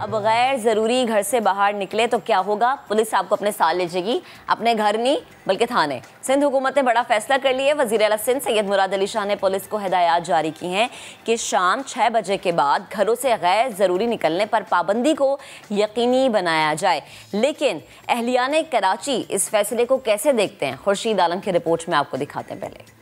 अब गैर ज़रूरी घर से बाहर निकले तो क्या होगा? पुलिस आपको अपने साथ ले जाएगी, अपने घर नहीं बल्कि थाने। सिंध हुकूमत ने बड़ा फैसला कर लिया है। वज़ीर आला सिंध सैयद मुराद अली शाह ने पुलिस को हिदायत जारी की हैं कि शाम 6 बजे के बाद घरों से गैर ज़रूरी निकलने पर पाबंदी को यकीनी बनाया जाए। लेकिन अहलियाने कराची इस फैसले को कैसे देखते हैं, खुर्शीद आलम की रिपोर्ट में आपको दिखाते हैं। पहले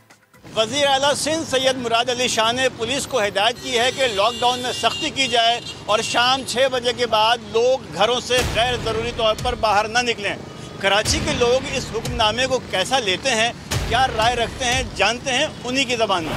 वज़ीर आला सिंध सैयद मुराद अली शाह ने पुलिस को हिदायत की है कि लॉकडाउन में सख्ती की जाए और शाम 6 बजे के बाद लोग घरों से गैर ज़रूरी तौर पर बाहर न निकलें। कराची के लोग इस हुक्मनामे को कैसा लेते हैं, क्या राय रखते हैं, जानते हैं उन्हीं की ज़बान में।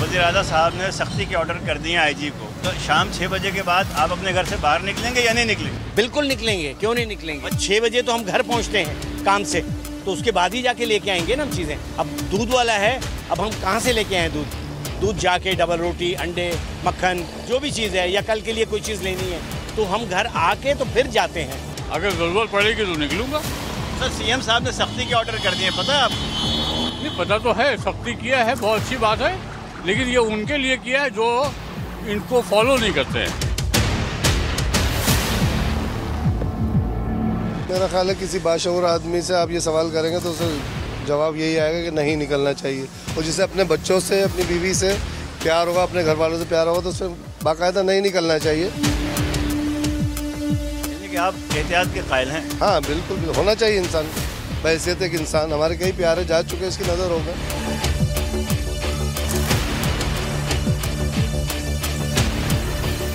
वज़ीर आला साहब ने सख्ती के ऑर्डर कर दिए IG को, तो शाम 6 बजे के बाद आप अपने घर से बाहर निकलेंगे या नहीं निकलेंगे? बिल्कुल निकलेंगे, क्यों नहीं निकलेंगे। 6 बजे तो हम घर पहुंचते हैं काम से, तो उसके बाद ही जाके लेके आएंगे ना हम चीज़ें। अब दूध वाला है, अब हम कहाँ से लेके आए दूध जाके डबल रोटी, अंडे, मक्खन, जो भी चीज़ है, या कल के लिए कोई चीज़ लेनी है तो हम घर आके तो फिर जाते हैं। अगर ज़रूरत पड़ेगी तो निकलूँगा। सर CM साहब ने सख्ती के ऑर्डर कर दिए, पता है आपको? नहीं पता तो है, सख्ती किया है, बहुत अच्छी बात है, लेकिन ये उनके लिए किया है जो इनको फॉलो नहीं करते हैं। मेरा ख्याल है किसी बाशऊर आदमी से आप ये सवाल करेंगे तो उसे जवाब यही आएगा कि नहीं निकलना चाहिए। और जिसे अपने बच्चों से, अपनी बीवी से प्यार होगा, अपने घर वालों से प्यार होगा, तो उसे बाकायदा नहीं निकलना चाहिए। यानी कि आप एहतियात के कायल हैं? हाँ बिल्कुल, होना चाहिए इंसान, बहैसियत एक इंसान। हमारे कई प्यारे जा चुके, इसकी नज़र होगा।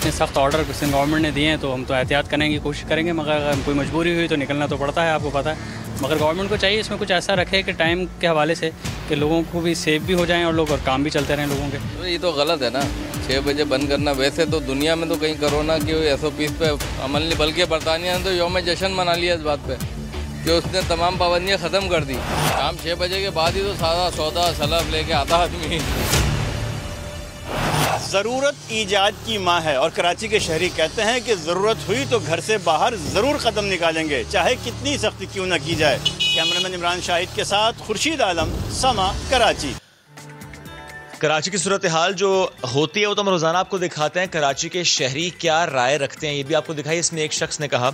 सख्त ऑर्डर सिंध गवर्नमेंट ने दिए हैं तो हम तो एहतियात करने की कोशिश करेंगे, मगर अगर कोई मजबूरी हुई तो निकलना तो पड़ता है, आपको पता है। मगर गवर्नमेंट को चाहिए इसमें कुछ ऐसा रखे कि टाइम के हवाले से कि लोगों को भी सेफ भी हो जाएं और लोग और काम भी चलते रहें लोगों के। तो ये तो गलत है ना, 6 बजे बंद करना। वैसे तो दुनिया में तो कहीं कोरोना की SOPs पे अमल नहीं, बल्कि बरतानिया ने तो यौम जश्न मना लिया इस बात पे कि उसने तमाम पाबंदियाँ ख़त्म कर दी। शाम 6 बजे के बाद ही तो सारा सौदा सलाब लेके आता आदमी। ज़रूरत ईजाद की माँ है और कराची के शहरी कहते हैं कि ज़रूरत हुई तो घर से बाहर ज़रूर कदम निकालेंगे, चाहे कितनी सख्ती क्यों न की जाए। कैमरामैन इमरान शाहिद के साथ खुर्शीद आलम, समा, कराची। कराची की सूरत हाल जो होती है वो तो हम रोज़ाना आपको दिखाते हैं। कराची के शहरी क्या राय रखते हैं ये भी आपको दिखाई। इसमें एक शख्स ने कहा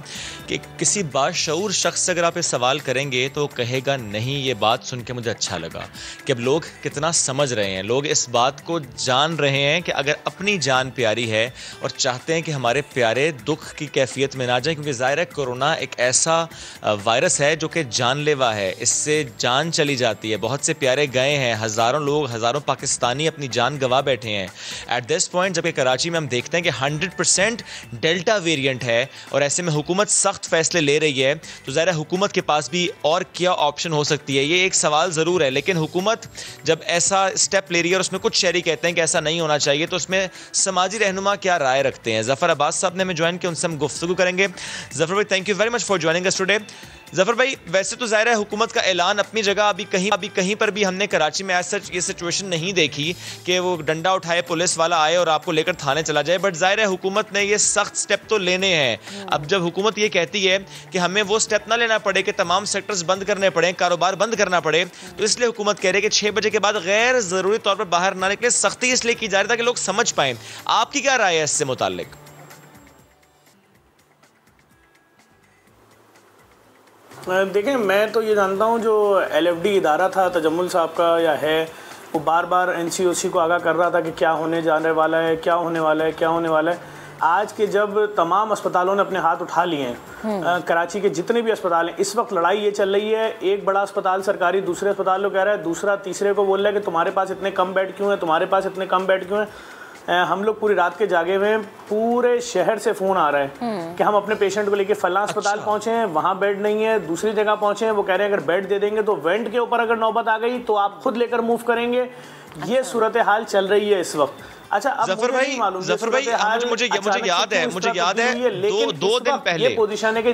कि किसी बाशऊर शख्स से अगर आप ये सवाल करेंगे तो कहेगा नहीं। ये बात सुन के मुझे अच्छा लगा कि अब लोग कितना समझ रहे हैं, लोग इस बात को जान रहे हैं कि अगर अपनी जान प्यारी है और चाहते हैं कि हमारे प्यारे दुख की कैफियत में ना जाए, क्योंकि ज़ाहिर है कोरोना एक ऐसा वायरस है जो कि जानलेवा है, इससे जान चली जाती है। बहुत से प्यारे गए हैं, हज़ारों लोग, हज़ारों पाकिस्तानी अपनी जान गंवा बैठे हैं एट दिस पॉइंट, जबकि कराची में हम देखते हैं कि 100% डेल्टा वेरिएंट है और ऐसे में हुकूमत सख्त फैसले ले रही है। तो ज़ाहिर है हुकूमत के पास भी और क्या ऑप्शन हो सकती है, ये एक सवाल ज़रूर है। लेकिन हुकूमत जब ऐसा स्टेप ले रही है और उसमें कुछ शहरी कहते हैं कि ऐसा नहीं होना चाहिए, तो उसमें समाजी रहनुमा क्या राय रखते हैं। ज़फ़र अब्बास साहब ने हमें ज्वाइन किया, उनसे हम गुफ्तगू करेंगे। ज़फ़र भाई, thank you very much for joining us today. Zafar भाई, वैसे तो ज़ाहिर है हुकूमत का ऐलान अपनी जगह, अभी कहीं पर भी हमने कराची में ऐसा ये सिचुएशन नहीं देखी कि वो डंडा उठाए, पुलिस वाला आए और आपको लेकर थाने चला जाए। बट ज़ाहिर है हुकूमत ने ये सख्त स्टेप तो लेने हैं। अब जब हुकूमत ये कहती है कि हमें वो स्टेप ना लेना पड़े कि तमाम सेक्टर्स बंद करने पड़े, कारोबार बंद करना पड़े, तो इसलिए हुकूमत कह रही है कि 6 बजे के बाद गैर ज़रूरी तौर पर बाहर ना निकले। सख्ती इसलिए की जा रही है ताकि लोग समझ पाएँ। आपकी क्या राय है इससे मुताल्लिक? देखें, मैं तो ये जानता हूँ जो LFD इदारा था तजम्मुल साहब का या है, वो बार बार NCOC को आगाह कर रहा था कि क्या होने जाने वाला है, क्या होने वाला है, क्या होने वाला है। आज के जब तमाम अस्पतालों ने अपने हाथ उठा लिए हैं, कराची के जितने भी अस्पताल हैं, इस वक्त लड़ाई ये चल रही है। एक बड़ा अस्पताल सरकारी दूसरे अस्पताल को कह रहा है, दूसरा तीसरे को बोल रहा है कि तुम्हारे पास इतने कम बेड क्यों हैं, तुम्हारे पास इतने कम बेड क्यों हैं। हम लोग पूरी रात के जागे हुए हैं, पूरे शहर से फ़ोन आ रहा है कि हम अपने पेशेंट को लेके फलां अस्पताल पहुंचे हैं, वहाँ बेड नहीं है, दूसरी जगह पहुंचे हैं, वो कह रहे हैं अगर बेड दे देंगे तो वेंट के ऊपर अगर नौबत आ गई तो आप खुद लेकर मूव करेंगे। ये सूरत हाल चल रही है इस वक्त। अच्छा, अब ज़फ़र भाई, मुझे याद है 2 दिन पहले पोजीशन है कि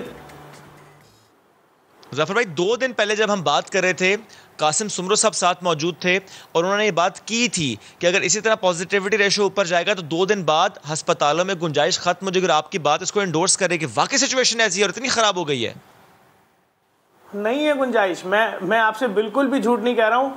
ज़फ़र भाई 2 दिन पहले जब हम बात कर रहे थे, कासिम सुमरो साहब साथ मौजूद थे और उन्होंने ये बात की थी कि अगर इसी तरह पॉजिटिविटी रेशो ऊपर जाएगा तो 2 दिन बाद अस्पतालों में गुंजाइश खत्म हो जाएगी। और आपकी बात इसको एंडोर्स करे कि वाकई सिचुएशन ऐसी है और इतनी ख़राब हो गई है। नहीं है गुंजाइश, मैं आपसे बिल्कुल भी झूठ नहीं कह रहा हूँ।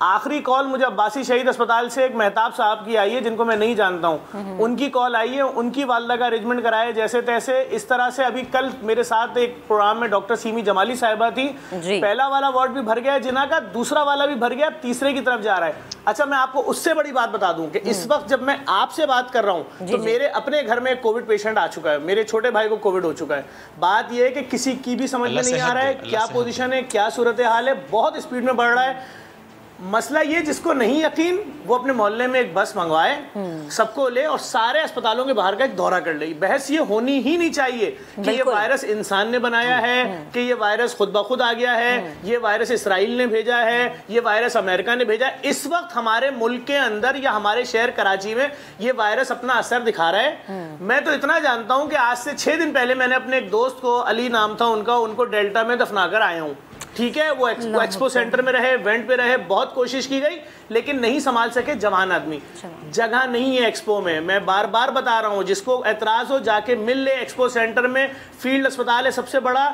आखिरी कॉल मुझे अब्बासी शहीद अस्पताल से एक मेहताब साहब की आई है, जिनको मैं नहीं जानता हूँ। उनकी कॉल आई है, उनकी वालदा का अरेंजमेंट कराया जैसे तैसे। इस तरह से अभी कल मेरे साथ एक प्रोग्राम में डॉक्टर सीमी जमाली साहिबा थी, पहला वाला वार्ड भी भर गया जिना का, दूसरा वाला भी भर गया, तीसरे की तरफ जा रहा है। अच्छा, मैं आपको उससे बड़ी बात बता दूं कि इस वक्त जब मैं आपसे बात कर रहा हूं तो मेरे अपने घर में कोविड पेशेंट आ चुका है, मेरे छोटे भाई को कोविड हो चुका है। बात यह है कि किसी की भी समझ में नहीं आ रहा है क्या पोजीशन है, क्या सूरत हाल है, बहुत स्पीड में बढ़ रहा है। मसला ये, जिसको नहीं यकीन वो अपने मोहल्ले में एक बस मंगवाए, सबको ले और सारे अस्पतालों के बाहर का एक दौरा कर ले। बहस ये होनी ही नहीं चाहिए कि ये वायरस इंसान ने बनाया है, कि ये वायरस खुद ब खुद आ गया है, ये वायरस इसराइल ने भेजा है, ये वायरस अमेरिका ने भेजा है। इस वक्त हमारे मुल्क के अंदर या हमारे शहर कराची में ये वायरस अपना असर दिखा रहा है। मैं तो इतना जानता हूं कि आज से 6 दिन पहले मैंने अपने एक दोस्त को, अली नाम था उनका, उनको डेल्टा में दफना कर आया हूं। ठीक है, वो एक्सपो सेंटर में रहे, इवेंट पे रहे, बहुत कोशिश की गई लेकिन नहीं संभाल सके जवान आदमी। जगह नहीं है एक्सपो में, मैं बार बार बता रहा हूँ, जिसको एतराज हो जाके मिल ले। एक्सपो सेंटर में फील्ड अस्पताल है सबसे बड़ा,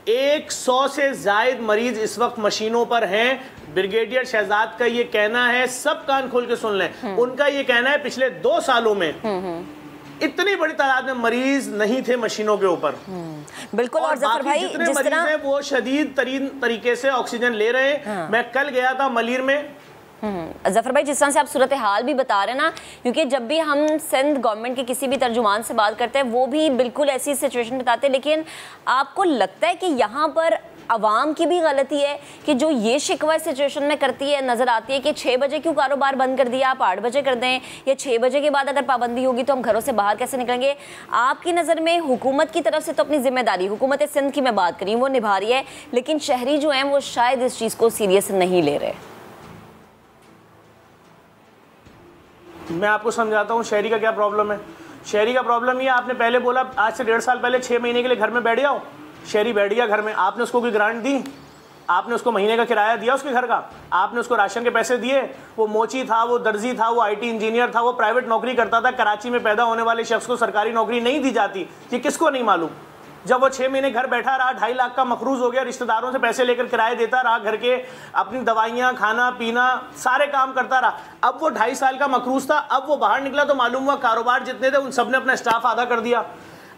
100 से जायद मरीज इस वक्त मशीनों पर हैं। ब्रिगेडियर शहजाद का ये कहना है, सब कान खोल के सुन लें, उनका ये कहना है पिछले 2 सालों में इतनी बड़ी तादाद में मरीज नहीं थे मशीनों के ऊपर। बिल्कुल। और जफर भाई, जितने मरीज हैं वो शदीद तरीन तरीके से ऑक्सीजन ले रहे हैं। मैं कल गया था मलीर में। जफर भाई, जिस तरह से आप सूरत हाल भी बता रहे हैं ना, क्योंकि जब भी हम सिंध गवर्नमेंट के किसी भी तर्जुमान से बात करते हैं वो भी बिल्कुल ऐसी सिचुएशन बताते हैं, लेकिन आपको लगता है कि यहाँ पर अवाम की भी गलती है कि जो ये शिकवा सिचुएशन में करती है, नज़र आती है कि 6 बजे क्यों कारोबार बंद कर दिया, आप 8 बजे कर दें, या 6 बजे के बाद अगर पाबंदी होगी तो हम घरों से बाहर कैसे निकलेंगे? आपकी नज़र में हुकूमत की तरफ से तो अपनी जिम्मेदारी, हुकूमत सिंध की मैं बात करी, वो निभा रही है, लेकिन शहरी जो हैं वो शायद इस चीज़ को सीरियस नहीं ले रहे। मैं आपको समझाता हूँ शहरी का क्या प्रॉब्लम है। शहरी का प्रॉब्लम ये, आपने पहले बोला आज से 1.5 साल पहले 6 महीने के लिए घर में बैठ जाओ। शहरी बैठ गया घर में, आपने उसको कोई ग्रांट दी? आपने उसको महीने का किराया दिया उसके घर का? आपने उसको राशन के पैसे दिए? वो मोची था, वो दर्जी था, वो IT इंजीनियर था, वो प्राइवेट नौकरी करता था। कराची में पैदा होने वाले शख्स को सरकारी नौकरी नहीं दी जाती, ये किसको नहीं मालूम? जब वो 6 महीने घर बैठा रहा, 2.5 लाख का मकरूज हो गया, रिश्तेदारों से पैसे लेकर किराए देता रहा, घर के अपनी दवाइयाँ, खाना पीना सारे काम करता रहा। अब वो 2.5 साल का मकरूज था, अब वो बाहर निकला तो मालूम हुआ कारोबार जितने थे उन सब ने अपना स्टाफ आधा कर दिया।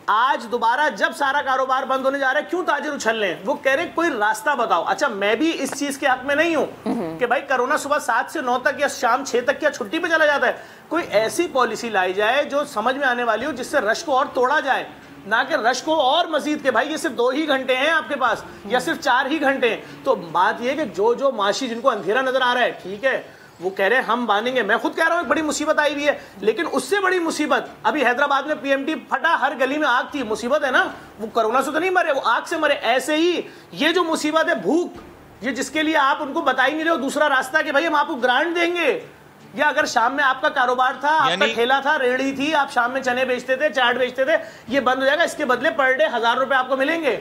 आज दोबारा जब सारा कारोबार बंद होने जा रहा है, क्यों ताजिर उछल लें? वो कह रहे कोई रास्ता बताओ। अच्छा, मैं भी इस चीज के हक में नहीं हूं कि भाई कोरोना सुबह 7 से 9 तक या शाम 6 तक क्या छुट्टी पे चला जाता है। कोई ऐसी पॉलिसी लाई जाए जो समझ में आने वाली हो, जिससे रश को और तोड़ा जाए, ना कि रश को और मजीद के भाई ये सिर्फ 2 ही घंटे हैं आपके पास या सिर्फ 4 ही घंटे हैं। तो बात यह है कि जो माशी जिनको अंधेरा नजर आ रहा है, ठीक है, वो कह रहे हैं हम बांधेंगे। मैं खुद कह रहा हूं एक बड़ी मुसीबत आई हुई है, लेकिन उससे बड़ी मुसीबत अभी हैदराबाद में PMT फटा, हर गली में आग थी। मुसीबत है ना, वो कोरोना से तो नहीं मरे, वो आग से मरे। ऐसे ही ये जो मुसीबत है भूख, ये जिसके लिए आप उनको बता ही नहीं रहे हो दूसरा रास्ता कि भाई हम आपको ग्रांट देंगे, या अगर शाम में आपका कारोबार था, आपका ठेला था, रेहड़ी थी, आप शाम में चने बेचते थे, चाट बेचते थे, ये बंद हो जाएगा, इसके बदले पर डे 1000 रुपए आपको मिलेंगे।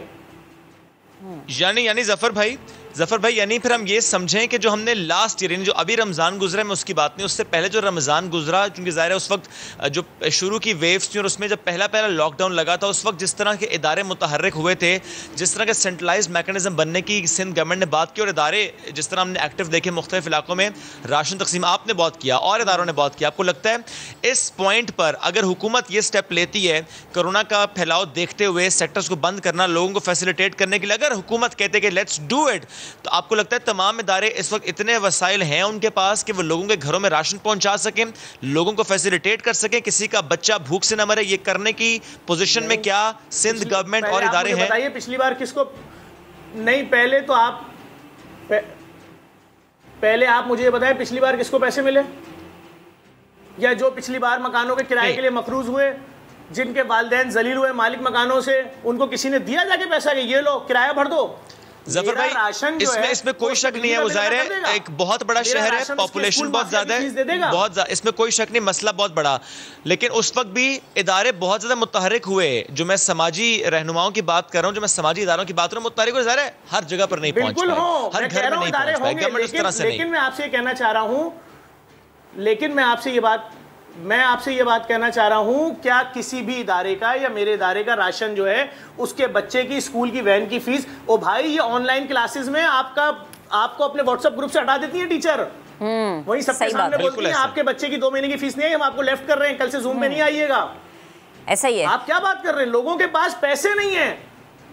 यानी जफर भाई यानी फिर हम ये समझें कि जो हमने लास्ट ईयर, जो अभी रमज़ान गुजरा, मैं उसकी बात नहीं, उससे पहले जो रमज़ान गुजरा, क्योंकि ज़ाहिर है उस वक्त जो शुरू की वेव्स थी और उसमें जब पहला लॉकडाउन लगा था, उस वक्त जिस तरह के इदारे मुतहर्रिक हुए थे, जिस तरह के सेंट्रलाइज मैकेनिज्म बनने की सिंध गवर्नमेंट ने बात की, और इदारे जिस तरह हमने एक्टिव देखे मुख्तलिफ इलाकों में, राशन तकसीम आपने बहुत किया और इदारों ने बहुत किया। आपको लगता है इस पॉइंट पर अगर हुकूमत ये स्टेप लेती है कोरोना का फैलाव देखते हुए सेक्टर्स को बंद करना, लोगों को फैसिलिटेट करने के लिए, अगर हुकूमत कहते कि लेट्स डू इट, तो आपको लगता है तमाम इदारे इस वक्त इतने वसाइल हैं उनके पास कि वो लोगों के घरों में राशन पहुंचा सकें, लोगों को फैसिलिटेट कर सकें, किसी का बच्चा भूख से न मरे, ये करने की पोजीशन में क्या सिंध गवर्नमेंट और इदारे हैं? बताइए पिछली बार किसको नहीं, पहले आप मुझे ये बताएं पिछली बार किसको पैसे मिले, या जो पिछली बार मकानों के किराए के लिए मकरूज हुए, जिनके वालिदैन जलील हुए मालिक मकानों से, उनको किसी ने दिया जाके पैसा कि ये लो किराया भर दो? जफर भाई इसमें कोई शक नहीं है, वो जाहिर है एक बहुत बड़ा शहर है, पॉपुलेशन बहुत ज्यादा है, बहुत इसमें कोई शक नहीं, मसला बहुत बड़ा, लेकिन उस वक्त भी इदारे बहुत ज्यादा मुतहर्रिक हुए। जो मैं समाजी रहनुमाओं की बात कर रहा हूँ, जो मैं समाजी इदारों की बात कर रहा हूँ, मुतहर्रिक हुए, जाहिर है हर जगह पर नहीं पहुंच पाए, हर घर में नहीं पहुंच पाए, गवर्नमेंट उस तरह से नहीं। लेकिन मैं आपसे ये कहना चाह रहा हूं, क्या किसी भी इदारे का या मेरे इदारे का राशन जो है, उसके बच्चे की स्कूल की वैन की फीस, ओ भाई ये ऑनलाइन क्लासेस में आपको अपने व्हाट्सएप ग्रुप से हटा देती है टीचर, वही सबके सामने बोलती है आपके बच्चे की 2 महीने की फीस नहीं है, हम आपको लेफ्ट कर रहे हैं, कल से जूम पे नहीं आइएगा। ऐसा ही है। आप क्या बात कर रहे हैं? लोगों के पास पैसे नहीं है,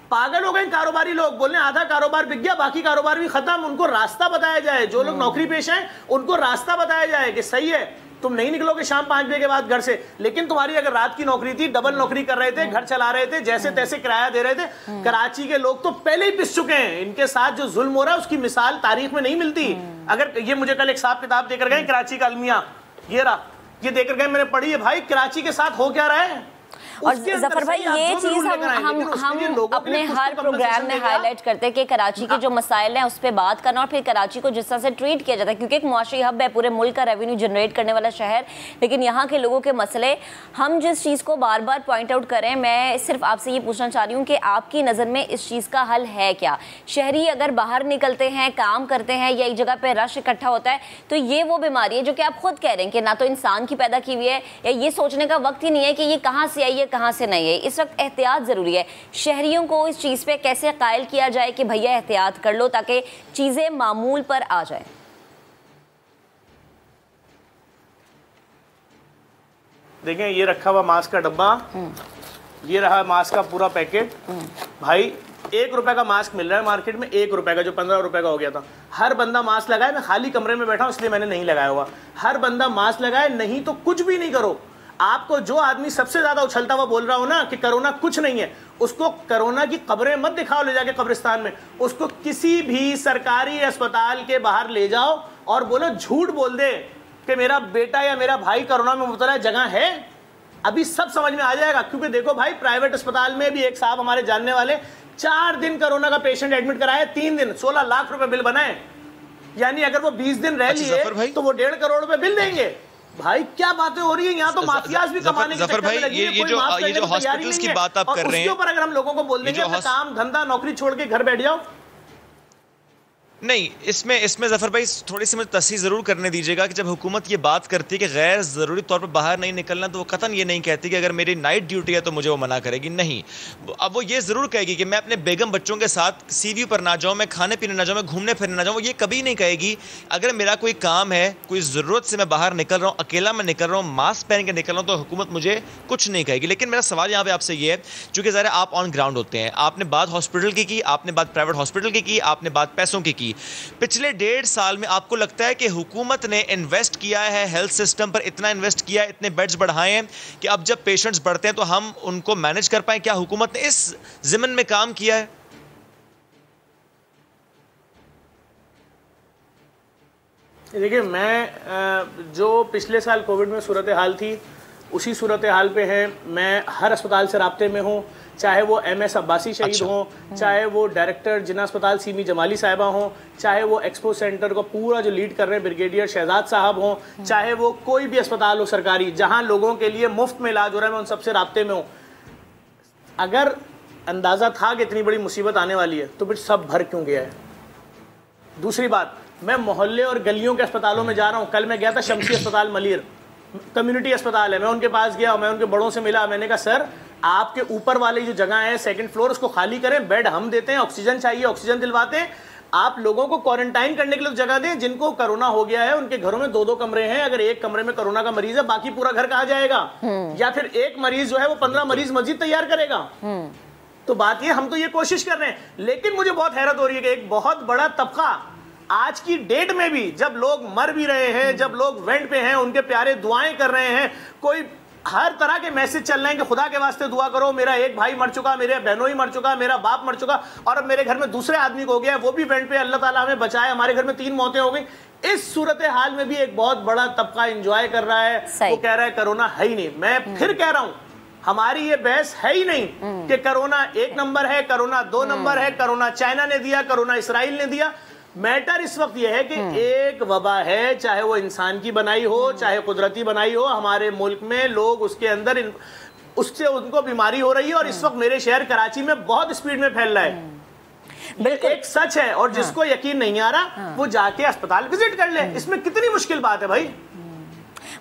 पागल हो गए कारोबारी लोग। बोल रहे हैं आधा कारोबार बिक गया, बाकी कारोबार भी खत्म। उनको रास्ता बताया जाए, जो लोग नौकरी पेश हैं उनको रास्ता बताया जाए कि सही है तुम नहीं निकलोगे शाम 5 बजे के बाद घर से, लेकिन तुम्हारी अगर रात की नौकरी थी, डबल नौकरी कर रहे थे, घर चला रहे थे, जैसे तैसे किराया दे रहे थे। कराची के लोग तो पहले ही पिस चुके हैं। इनके साथ जो जुल्म हो रहा है उसकी मिसाल तारीख में नहीं मिलती। अगर ये मुझे कल एक साहब किताब देकर गए, कराची का अलमिया, ये रहा, ये देकर गए, मैंने पढ़ी है। भाई कराची के साथ हो क्या रहा है? और जफर भाई ये चीज हम अपने हर प्रोग्राम में हाईलाइट करते हैं कि कराची के जो मसाइल हैं उस पर बात करना, और फिर कराची को जिस तरह से ट्रीट किया जाता है, क्योंकि एक मुआशी हब है, पूरे मुल्क का रेवेन्यू जनरेट करने वाला शहर, लेकिन यहाँ के लोगों के मसले हम जिस चीज़ को बार बार पॉइंट आउट करें, मैं सिर्फ आपसे ये पूछना चाह रही हूँ कि आपकी नज़र में इस चीज़ का हल है क्या? शहरी अगर बाहर निकलते हैं, काम करते हैं, या एक जगह पर रश इकट्ठा होता है, तो ये वो बीमारी है जो कि आप खुद कह रहे हैं कि ना तो इंसान की पैदा की हुई है, या ये सोचने का वक्त ही नहीं है कि ये कहाँ से आई है कहाँ से नहीं है। इस वक्त एहतियात जरूरी है। शहरियों को इस चीज पे कैसे कायल किया जाए कि भैया एहतियात कर लो ताकि चीजें मामूल पर आ जाए? देखें, ये रखा हुआ मास्क का डब्बा, ये रहा मास्क का पूरा पैकेट। भाई 1 रुपए का मास्क मिल रहा है मार्केट में, 1 रुपए का, जो 15 रुपए का हो गया था। हर बंदा मास्क लगाए। मैं खाली कमरे में बैठा हूं इसलिए मैंने नहीं लगाया हुआ। हर बंदा मास्क लगाए, नहीं तो कुछ भी नहीं करो। आपको जो आदमी सबसे ज्यादा उछलता हुआ बोल रहा हो ना कि कोरोना कुछ नहीं है, उसको कोरोना की कब्रें मत दिखाओ ले जाके कब्रिस्तान में, उसको किसी भी सरकारी अस्पताल के बाहर ले जाओ और बोलो, झूठ बोल दे कि मेरा बेटा या मेरा भाई कोरोना में मुब्तला है, जगह है। अभी सब समझ में आ जाएगा। क्योंकि देखो भाई, प्राइवेट अस्पताल में भी एक साहब हमारे जानने वाले 4 दिन कोरोना का पेशेंट एडमिट कराए, 3 दिन 16 लाख रुपए बिल बनाए। यानी अगर वो 20 दिन रह लिए तो वो 1.5 करोड़ रुपए बिल देंगे। भाई क्या बातें हो रही है यहाँ? तो माफियाज भी कमाने के चक्कर में लगी है। कोई जो हॉस्पिटल्स की बात आप कर रहे हैं, उसके ऊपर अगर हम लोगों को बोल देंगे अपना काम धंधा नौकरी छोड़ के घर बैठ जाओ, नहीं, इसमें जफर भाई थोड़ी सी मुझे तस्हीह ज़रूर करने दीजिएगा कि जब हुकूमत ये बात करती है कि गैर ज़रूरी तौर पर बाहर नहीं निकलना, तो वो कतन ये नहीं कहती कि अगर मेरी नाइट ड्यूटी है तो मुझे वो मना करेगी। नहीं, अब वो ये ज़रूर कहेगी कि मैं अपने बेगम बच्चों के साथ सीवी पर ना जाऊँ, मैं खाने पीने ना जाऊँ, मैं घूमने फिरने ना जाऊँ। ये कभी नहीं कहेगी अगर मेरा कोई काम है, कोई ज़रूरत से मैं बाहर निकल रहा हूँ, अकेला मैं निकल रहा हूँ, मास्क पहन के निकल रहा हूँ, तो हुकूमत मुझे कुछ नहीं कहेगी। लेकिन मेरा सवाल यहाँ पर आपसे ये है, चूँकि ज़रा आप ऑन ग्राउंड होते हैं, आपने बात हॉस्पिटल की, आपने बात प्राइवेट हॉस्पिटल की, आपने बात पैसों की। पिछले 1.5 साल में आपको लगता है कि हुकूमत ने इन्वेस्ट किया है हेल्थ सिस्टम पर, इतना इन्वेस्ट किया है, इतने बेड्स बढ़ाए हैं कि अब जब पेशेंट्स बढ़ते हैं तो हम उनको मैनेज कर पाएं? क्या हुकूमत ने इस ज़िम्मन में काम किया है? देखिए, मैं जो पिछले साल कोविड में सूरत हाल थी उसी सूरत हाल पे है। मैं हर अस्पताल से राब्ते में हूँ, चाहे वो MS अब्बासी शहीद हों, चाहे वो डायरेक्टर जिना अस्पताल सीमी जमाली साहिबा हों, चाहे वो एक्सपो सेंटर को पूरा जो लीड कर रहे हैं ब्रिगेडियर शहजाद साहब हों, चाहे वो कोई भी अस्पताल हो सरकारी जहां लोगों के लिए मुफ्त में इलाज हो रहा है, मैं उन सबसे राब्ते में हूँ। अगर अंदाज़ा था कि इतनी बड़ी मुसीबत आने वाली है तो फिर सब भर क्यों गया है? दूसरी बात, मैं मोहल्ले और गलियों के अस्पतालों में जा रहा हूँ। कल मैं गया था शमसी अस्पताल मलिर, कम्युनिटी अस्पताल है, मैं उनके पास गया, मैं उनके बड़ों से मिला। मैंने कहा सर, आपके ऊपर वाली जो जगह है 2nd फ्लोर, उसको खाली करें, बेड हम देते हैं, ऑक्सीजन चाहिए ऑक्सीजन दिलवाते हैं, आप लोगों को क्वारंटाइन करने के लिए जगह दें। जिनको कोरोना हो गया है उनके घरों में 2-2 कमरे हैं, अगर एक कमरे में कोरोना का मरीज है बाकी पूरा घर कहाँ जाएगा? या फिर एक मरीज जो है वो 15 मरीज मस्जिद तैयार करेगा? तो बात ये, हम तो ये कोशिश कर रहे हैं, लेकिन मुझे बहुत हैरत हो रही है कि एक बहुत बड़ा तबका आज की डेट में भी, जब लोग मर भी रहे हैं, जब लोग वेंट पे हैं, उनके प्यारे दुआएं कर रहे हैं, कोई हर तरह के मैसेज चल रहे हैं कि खुदा के वास्ते दुआ करो, मेरा एक भाई मर चुका, मेरे बहनों ही मर चुका, मेरा बाप मर चुका, और अब मेरे घर में दूसरे आदमी को हो गया, वो भी वेंट पे, अल्लाह ताला हमें बचाए, हमारे घर में 3 मौतें हो गई। इस सूरत हाल में भी एक बहुत बड़ा तबका एंजॉय कर रहा है, वो कह रहा है कोरोना है ही नहीं। मैं फिर कह रहा हूं, हमारी ये बहस है ही नहीं कि कोरोना 1 नंबर है, कोरोना 2 नंबर है, कोरोना चाइना ने दिया, कोरोना इसराइल ने दिया। मैटर इस वक्त यह है कि एक वबा है, चाहे वो इंसान की बनाई हो, चाहे कुदरती बनाई हो, हमारे मुल्क में लोग उसके अंदर उससे उनको बीमारी हो रही है, और इस वक्त मेरे शहर कराची में बहुत स्पीड में फैल रहा है। एक सच है, और जिसको यकीन नहीं आ रहा वो जाके अस्पताल विजिट कर ले। इसमें कितनी मुश्किल बात है भाई?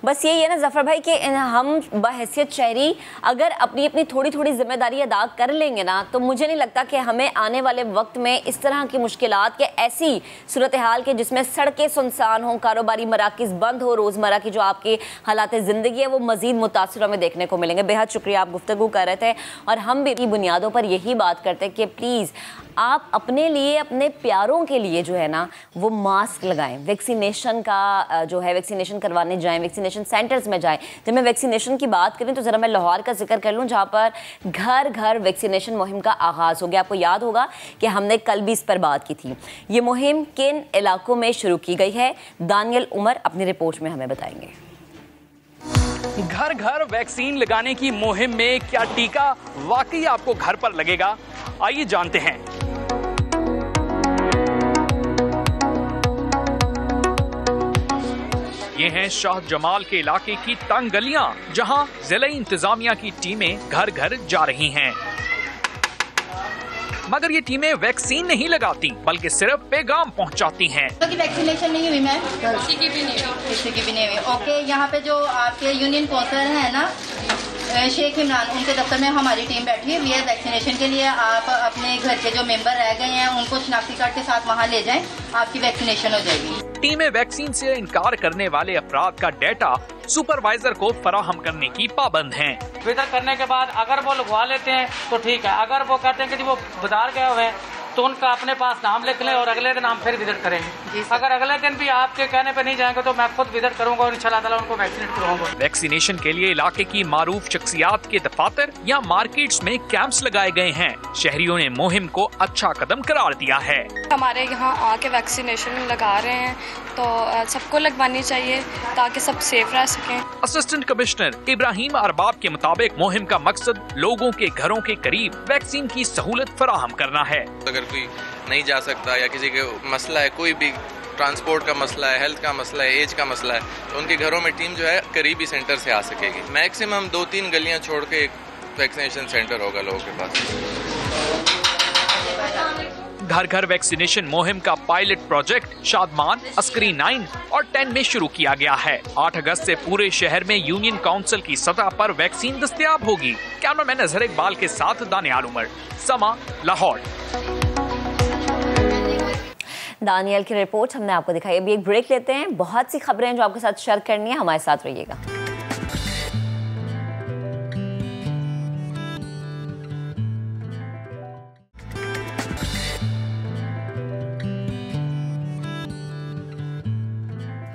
बस यही है ना जफर भाई कि हम बहैसियत शहरी अगर अपनी अपनी थोड़ी थोड़ी जिम्मेदारी अदा कर लेंगे ना, तो मुझे नहीं लगता कि हमें आने वाले वक्त में इस तरह की मुश्किलात के ऐसी सूरत हाल के जिसमें सड़कें सुनसान हों, कारोबारी मराकिज़ बंद हो, रोज़मर्रा की जो आपकी हालात ज़िंदगी है वो मज़ीद मुतासर में देखने को मिलेंगे। बेहद शुक्रिया, आप गुफ्तगू कर रहे थे और हम भी बुनियादों पर यही बात करते हैं कि प्लीज़ आप अपने लिए, अपने प्यारों के लिए जो है ना वो मास्क लगाएं। वैक्सीनेशन का जो है, वैक्सीनेशन करवाने जाएं, वैक्सीनेशन सेंटर्स में जाएं। जब मैं वैक्सीनेशन की बात करूं तो ज़रा मैं लाहौर का जिक्र कर लूं, जहां पर घर घर वैक्सीनेशन मुहिम का आगाज़ हो गया। आपको याद होगा कि हमने कल भी इस पर बात की थी। ये मुहिम किन इलाकों में शुरू की गई है, दानियल उमर अपनी रिपोर्ट में हमें बताएंगे। घर घर वैक्सीन लगाने की मुहिम में क्या टीका वाकई आपको घर पर लगेगा, आइए जानते हैं। ये हैं शाह जमाल के इलाके की तंग गलियां, जहां जिला इंतजामिया की टीमें घर घर जा रही हैं। मगर ये टीमें वैक्सीन नहीं लगाती बल्कि सिर्फ पैगाम पहुंचाती हैं। तो की वैक्सीनेशन नहीं हुई मैम? किसी की भी नहीं हुई। ओके, यहाँ पे जो आपके यूनियन काउंसलर हैं ना शेख इमरान, उनके दफ्तर में हमारी टीम बैठी हुई है वैक्सीनेशन के लिए। आप अपने घर के जो मेंबर रह गए हैं उनको शनाख्ती कार्ड के साथ वहाँ ले जाएं, आपकी वैक्सीनेशन हो जाएगी। टीमें वैक्सीन से इनकार करने वाले अफराद का डेटा सुपरवाइजर को फराहम करने की पाबंद हैं। विजिट करने के बाद अगर वो लगवा लेते हैं तो ठीक है, अगर वो कहते हैं कि वो बाजार गए हुए हैं तो उनका अपने पास नाम लिख लें और अगले दिन हम फिर विजिट करेंगे। अगर अगले दिन भी आपके कहने पे नहीं जाएंगे तो मैं खुद विजिट करूंगा और इंशाल्लाह ताला उनको वैक्सीनेट कराऊंगा। वैक्सीनेशन के लिए इलाके की मारूफ शख्सियात के दफातर या मार्केट्स में कैंप्स लगाए गए हैं। शहरियों ने मुहिम को अच्छा कदम करार दिया है। हमारे यहाँ आके वैक्सीनेशन लगा रहे हैं तो सबको लगवानी चाहिए ताकि सब सेफ रह सकें। असिस्टेंट कमिश्नर इब्राहिम अरबाब के मुताबिक मुहिम का मकसद लोगों के घरों के करीब वैक्सीन की सहूलत फराहम करना है। अगर कोई नहीं जा सकता या किसी के मसला है, कोई भी ट्रांसपोर्ट का मसला है, हेल्थ का मसला है, एज का मसला है, तो उनके घरों में टीम जो है करीबी सेंटर से आ सकेगी। मैक्सिमम 2-3 गलियां छोड़ के एक वैक्सीनेशन सेंटर होगा लोगों के पास। घर घर वैक्सीनेशन मुहिम का पायलट प्रोजेक्ट शादमान, अस्करी 9 और 10 में शुरू किया गया है। 8 अगस्त से पूरे शहर में यूनियन काउंसिल की सतह पर वैक्सीन दस्तयाब होगी। कैमरामैन अजहर इकबाल के साथ दानियाल उमर, समा, लाहौर। दानियल की रिपोर्ट हमने आपको दिखाई। अभी एक ब्रेक लेते हैं, बहुत सी खबरें हैं जो आपके साथ शेयर करनी है, हमारे साथ रहिएगा।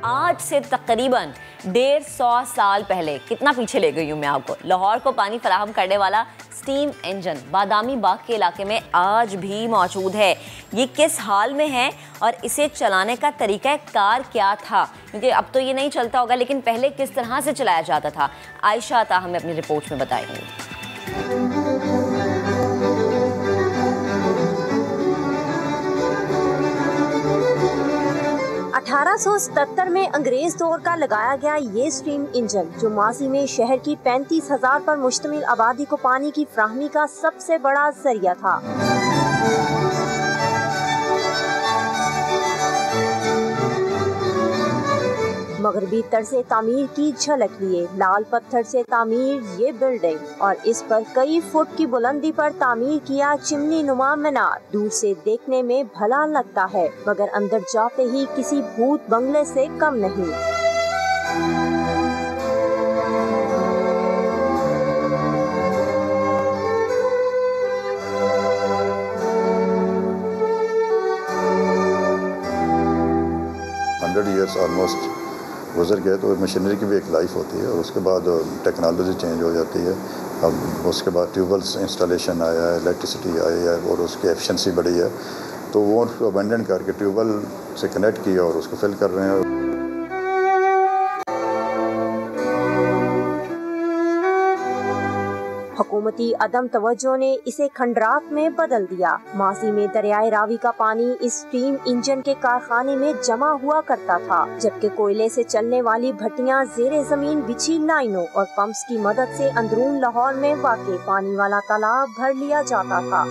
आज से तकरीबन 150 साल पहले, कितना पीछे ले गई हूँ मैं आपको, लाहौर को पानी फराहम करने वाला स्टीम इंजन बादामी बाग के इलाके में आज भी मौजूद है। ये किस हाल में है और इसे चलाने का तरीका कार क्या था, क्योंकि अब तो ये नहीं चलता होगा, लेकिन पहले किस तरह से चलाया जाता था, आयशा अता हमें अपनी रिपोर्ट में बताएंगे। 1877 में अंग्रेज दौर का लगाया गया ये स्टीम इंजन, जो माजी में शहर की 35,000 पर मुश्तमिल आबादी को पानी की फ्राहमी का सबसे बड़ा जरिया था। मगरबी तर्ज़े तामीर की झलक लिए लाल पत्थर से तामीर ये बिल्डिंग और इस पर कई फुट की बुलंदी पर तामीर किया चिमनी नुमा मीनार दूर से देखने में भला लगता है, मगर अंदर जाते ही किसी भूत बंगले से कम नहीं। ऑलमोस्ट गुजर गए, तो मशीनरी की भी एक लाइफ होती है और उसके बाद टेक्नोलॉजी चेंज हो जाती है। अब उसके बाद ट्यूबवेल्स इंस्टॉलेशन आया है, इलेक्ट्रिसिटी आई है और उसकी एफिशिएंसी बढ़ी है, तो वो अबेंडन करके ट्यूबवेल से कनेक्ट किया और उसको फिल कर रहे हैं। हुकूमती अदम तवज्जो ने इसे खंडरात में बदल दिया। माजी में दरियाए रावी का पानी इस स्टीम इंजन के कारखाने में जमा हुआ करता था, जबकि कोयले से चलने वाली भट्टियां ज़ेरे जमीन बिछी लाइनों और पंप्स की मदद से अंदरून लाहौर में वाक़े पानी वाला तालाब भर लिया जाता था।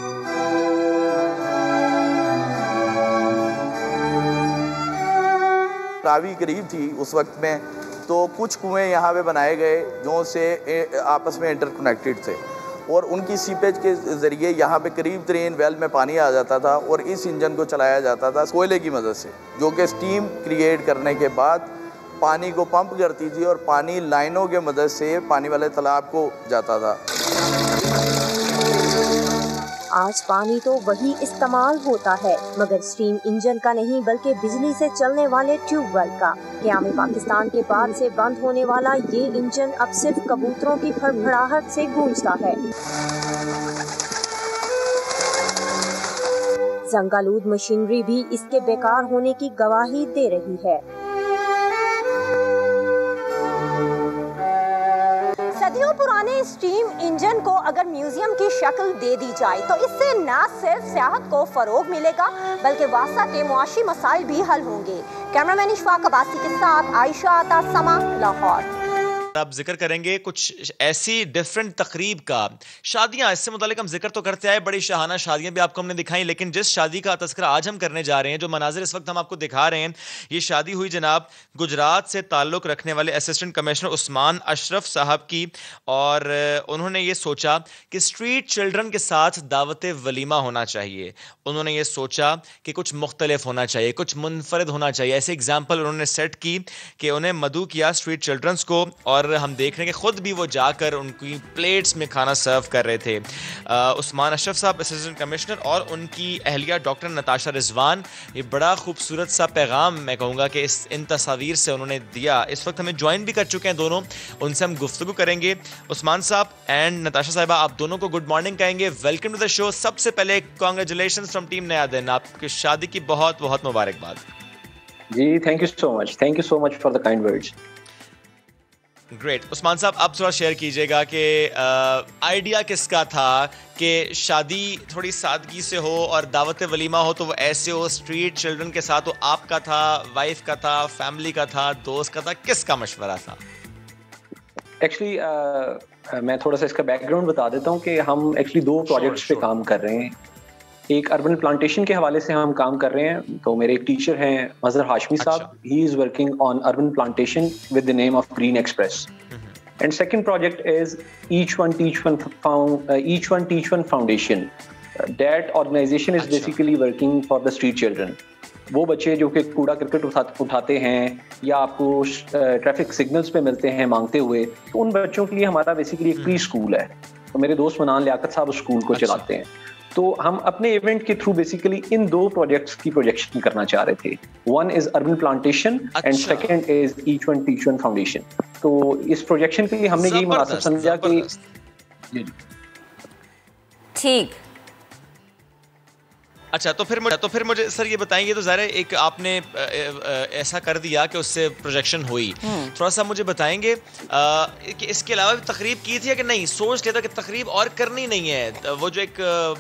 रावी करीब थी उस वक्त में तो कुछ कुएं यहाँ पे बनाए गए जो से आपस में इंटरकनेक्टेड थे और उनकी सीपेज के ज़रिए यहाँ पे करीब तरीन वेल में पानी आ जाता था और इस इंजन को चलाया जाता था कोयले की मदद से, जो कि स्टीम क्रिएट करने के बाद पानी को पंप करती थी और पानी लाइनों के मदद से पानी वाले तालाब को जाता था। आज पानी तो वही इस्तेमाल होता है, मगर स्टीम इंजन का नहीं बल्कि बिजली से चलने वाले ट्यूबवेल का। क़याम पाकिस्तान के बाद से बंद होने वाला ये इंजन अब सिर्फ कबूतरों की फड़फड़ाहट से गूंजता है। जंगालूद मशीनरी भी इसके बेकार होने की गवाही दे रही है। सदियों पुराने स्टीम इंजन को अगर म्यूजियम की शक्ल दे दी जाए तो इससे न सिर्फ सियाहत को फरोग मिलेगा बल्कि वासा के मुआशी मसाइल भी हल होंगे। कैमरामैन इशफाक अब्बासी के साथ आयशा आता, समा, लाहौर। अब जिक्र करेंगे कुछ ऐसी डिफरेंट तकरीब का। शादियां, इससे मुतालिक हम जिक्र तो करते आए, बड़ी शाहाना शादियां भी आपको हमने दिखाई, लेकिन जिस शादी का तस्करा आज हम करने जा रहे हैं, जो मनाजिर इस वक्त हम आपको दिखा रहे हैं, ये शादी हुई जनाब गुजरात से ताल्लुक़ रखने वाले असिस्टेंट कमिश्नर उस्मान अशरफ साहब की। और उन्होंने ये सोचा कि स्ट्रीट चिल्ड्रन के साथ दावत वलीमा होना चाहिए। उन्होंने ये सोचा कि कुछ मुख्तलिफ होना चाहिए, कुछ मुनफरद होना चाहिए। ऐसे एग्जाम्पल उन्होंने सेट की कि उन्हें मदऊ किया स्ट्रीट चिल्ड्रंस को, और हम देख रहे हैं कि खुद भी वो जाकर उनकी प्लेट्स में खाना सर्व कर रहे थे। उस्मान अशरफ साहब असिस्टेंट कमिश्नर और उनकी अहलिया डॉक्टर नताशा रिजवान, ये बड़ा खूबसूरत सा पैगाम मैं कहूँगा कि इन तस्वीर से उन्होंने दिया। इस वक्त हमें ज्वाइन भी कर चुके हैं दोनों, उनसे हम गुफ्तगू करेंगे। उस्मान साहब एंड नताशा साहिबा, आप दोनों को गुड मॉर्निंग कहेंगे, वेलकम टू द शो। सबसे पहले कॉन्ग्रेचुलेशंस फ्रॉम टीम नया दिन, आपकी शादी की बहुत बहुत मुबारकबाद। जी thank you so much for the kind words. Great. Usman साहब, आप थोड़ा शेयर कीजिएगा कि आइडिया किसका था कि शादी थोड़ी सादगी से हो और दावत वलीमा हो तो वो ऐसे हो, स्ट्रीट चिल्ड्रन के साथ हो? आपका था, वाइफ का था, फैमिली का था, दोस्त का था, किसका मशवरा था? एक्चुअली मैं थोड़ा सा इसका बैकग्राउंड बता देता हूँ कि हम एक्चुअली दो प्रोजेक्ट्स पे काम कर रहे हैं। एक अर्बन प्लांटेशन के हवाले से हम काम कर रहे हैं। तो मेरे एक टीचर हैं मजहर हाशमी साहब, he is working on urban plantation with the name of Green Express. And second project is Each One Teach One Foundation. That organisation is basically working for the street children. वो बच्चे जो कि कूड़ा करकट उठाते हैं या आपको ट्रैफिक सिग्नल्स पे मिलते हैं मांगते हुए, तो उन बच्चों के लिए हमारा बेसिकली एक प्री स्कूल है। तो मेरे दोस्त मनान लियाकत साहब उस स्कूल को चलाते हैं। तो हम अपने इवेंट के थ्रू बेसिकली इन दो प्रोजेक्ट्स की प्रोजेक्शन करना चाह रहे थे। One is urban plantation and second is Each One Teach One foundation. तो इस प्रोजेक्शन के लिए हमने यही मुनासिब समझा कि ठीक। अच्छा, तो फिर मुझे सर ये बताएंगे, तो ज़ाहिर है एक आपने ऐसा कर दिया कि उससे प्रोजेक्शन हुई, थोड़ा सा मुझे बताएंगे कि इसके अलावा भी तकरीब की थी या कि नहीं? सोच लिया था कि तकरीब और करनी नहीं है, वो जो एक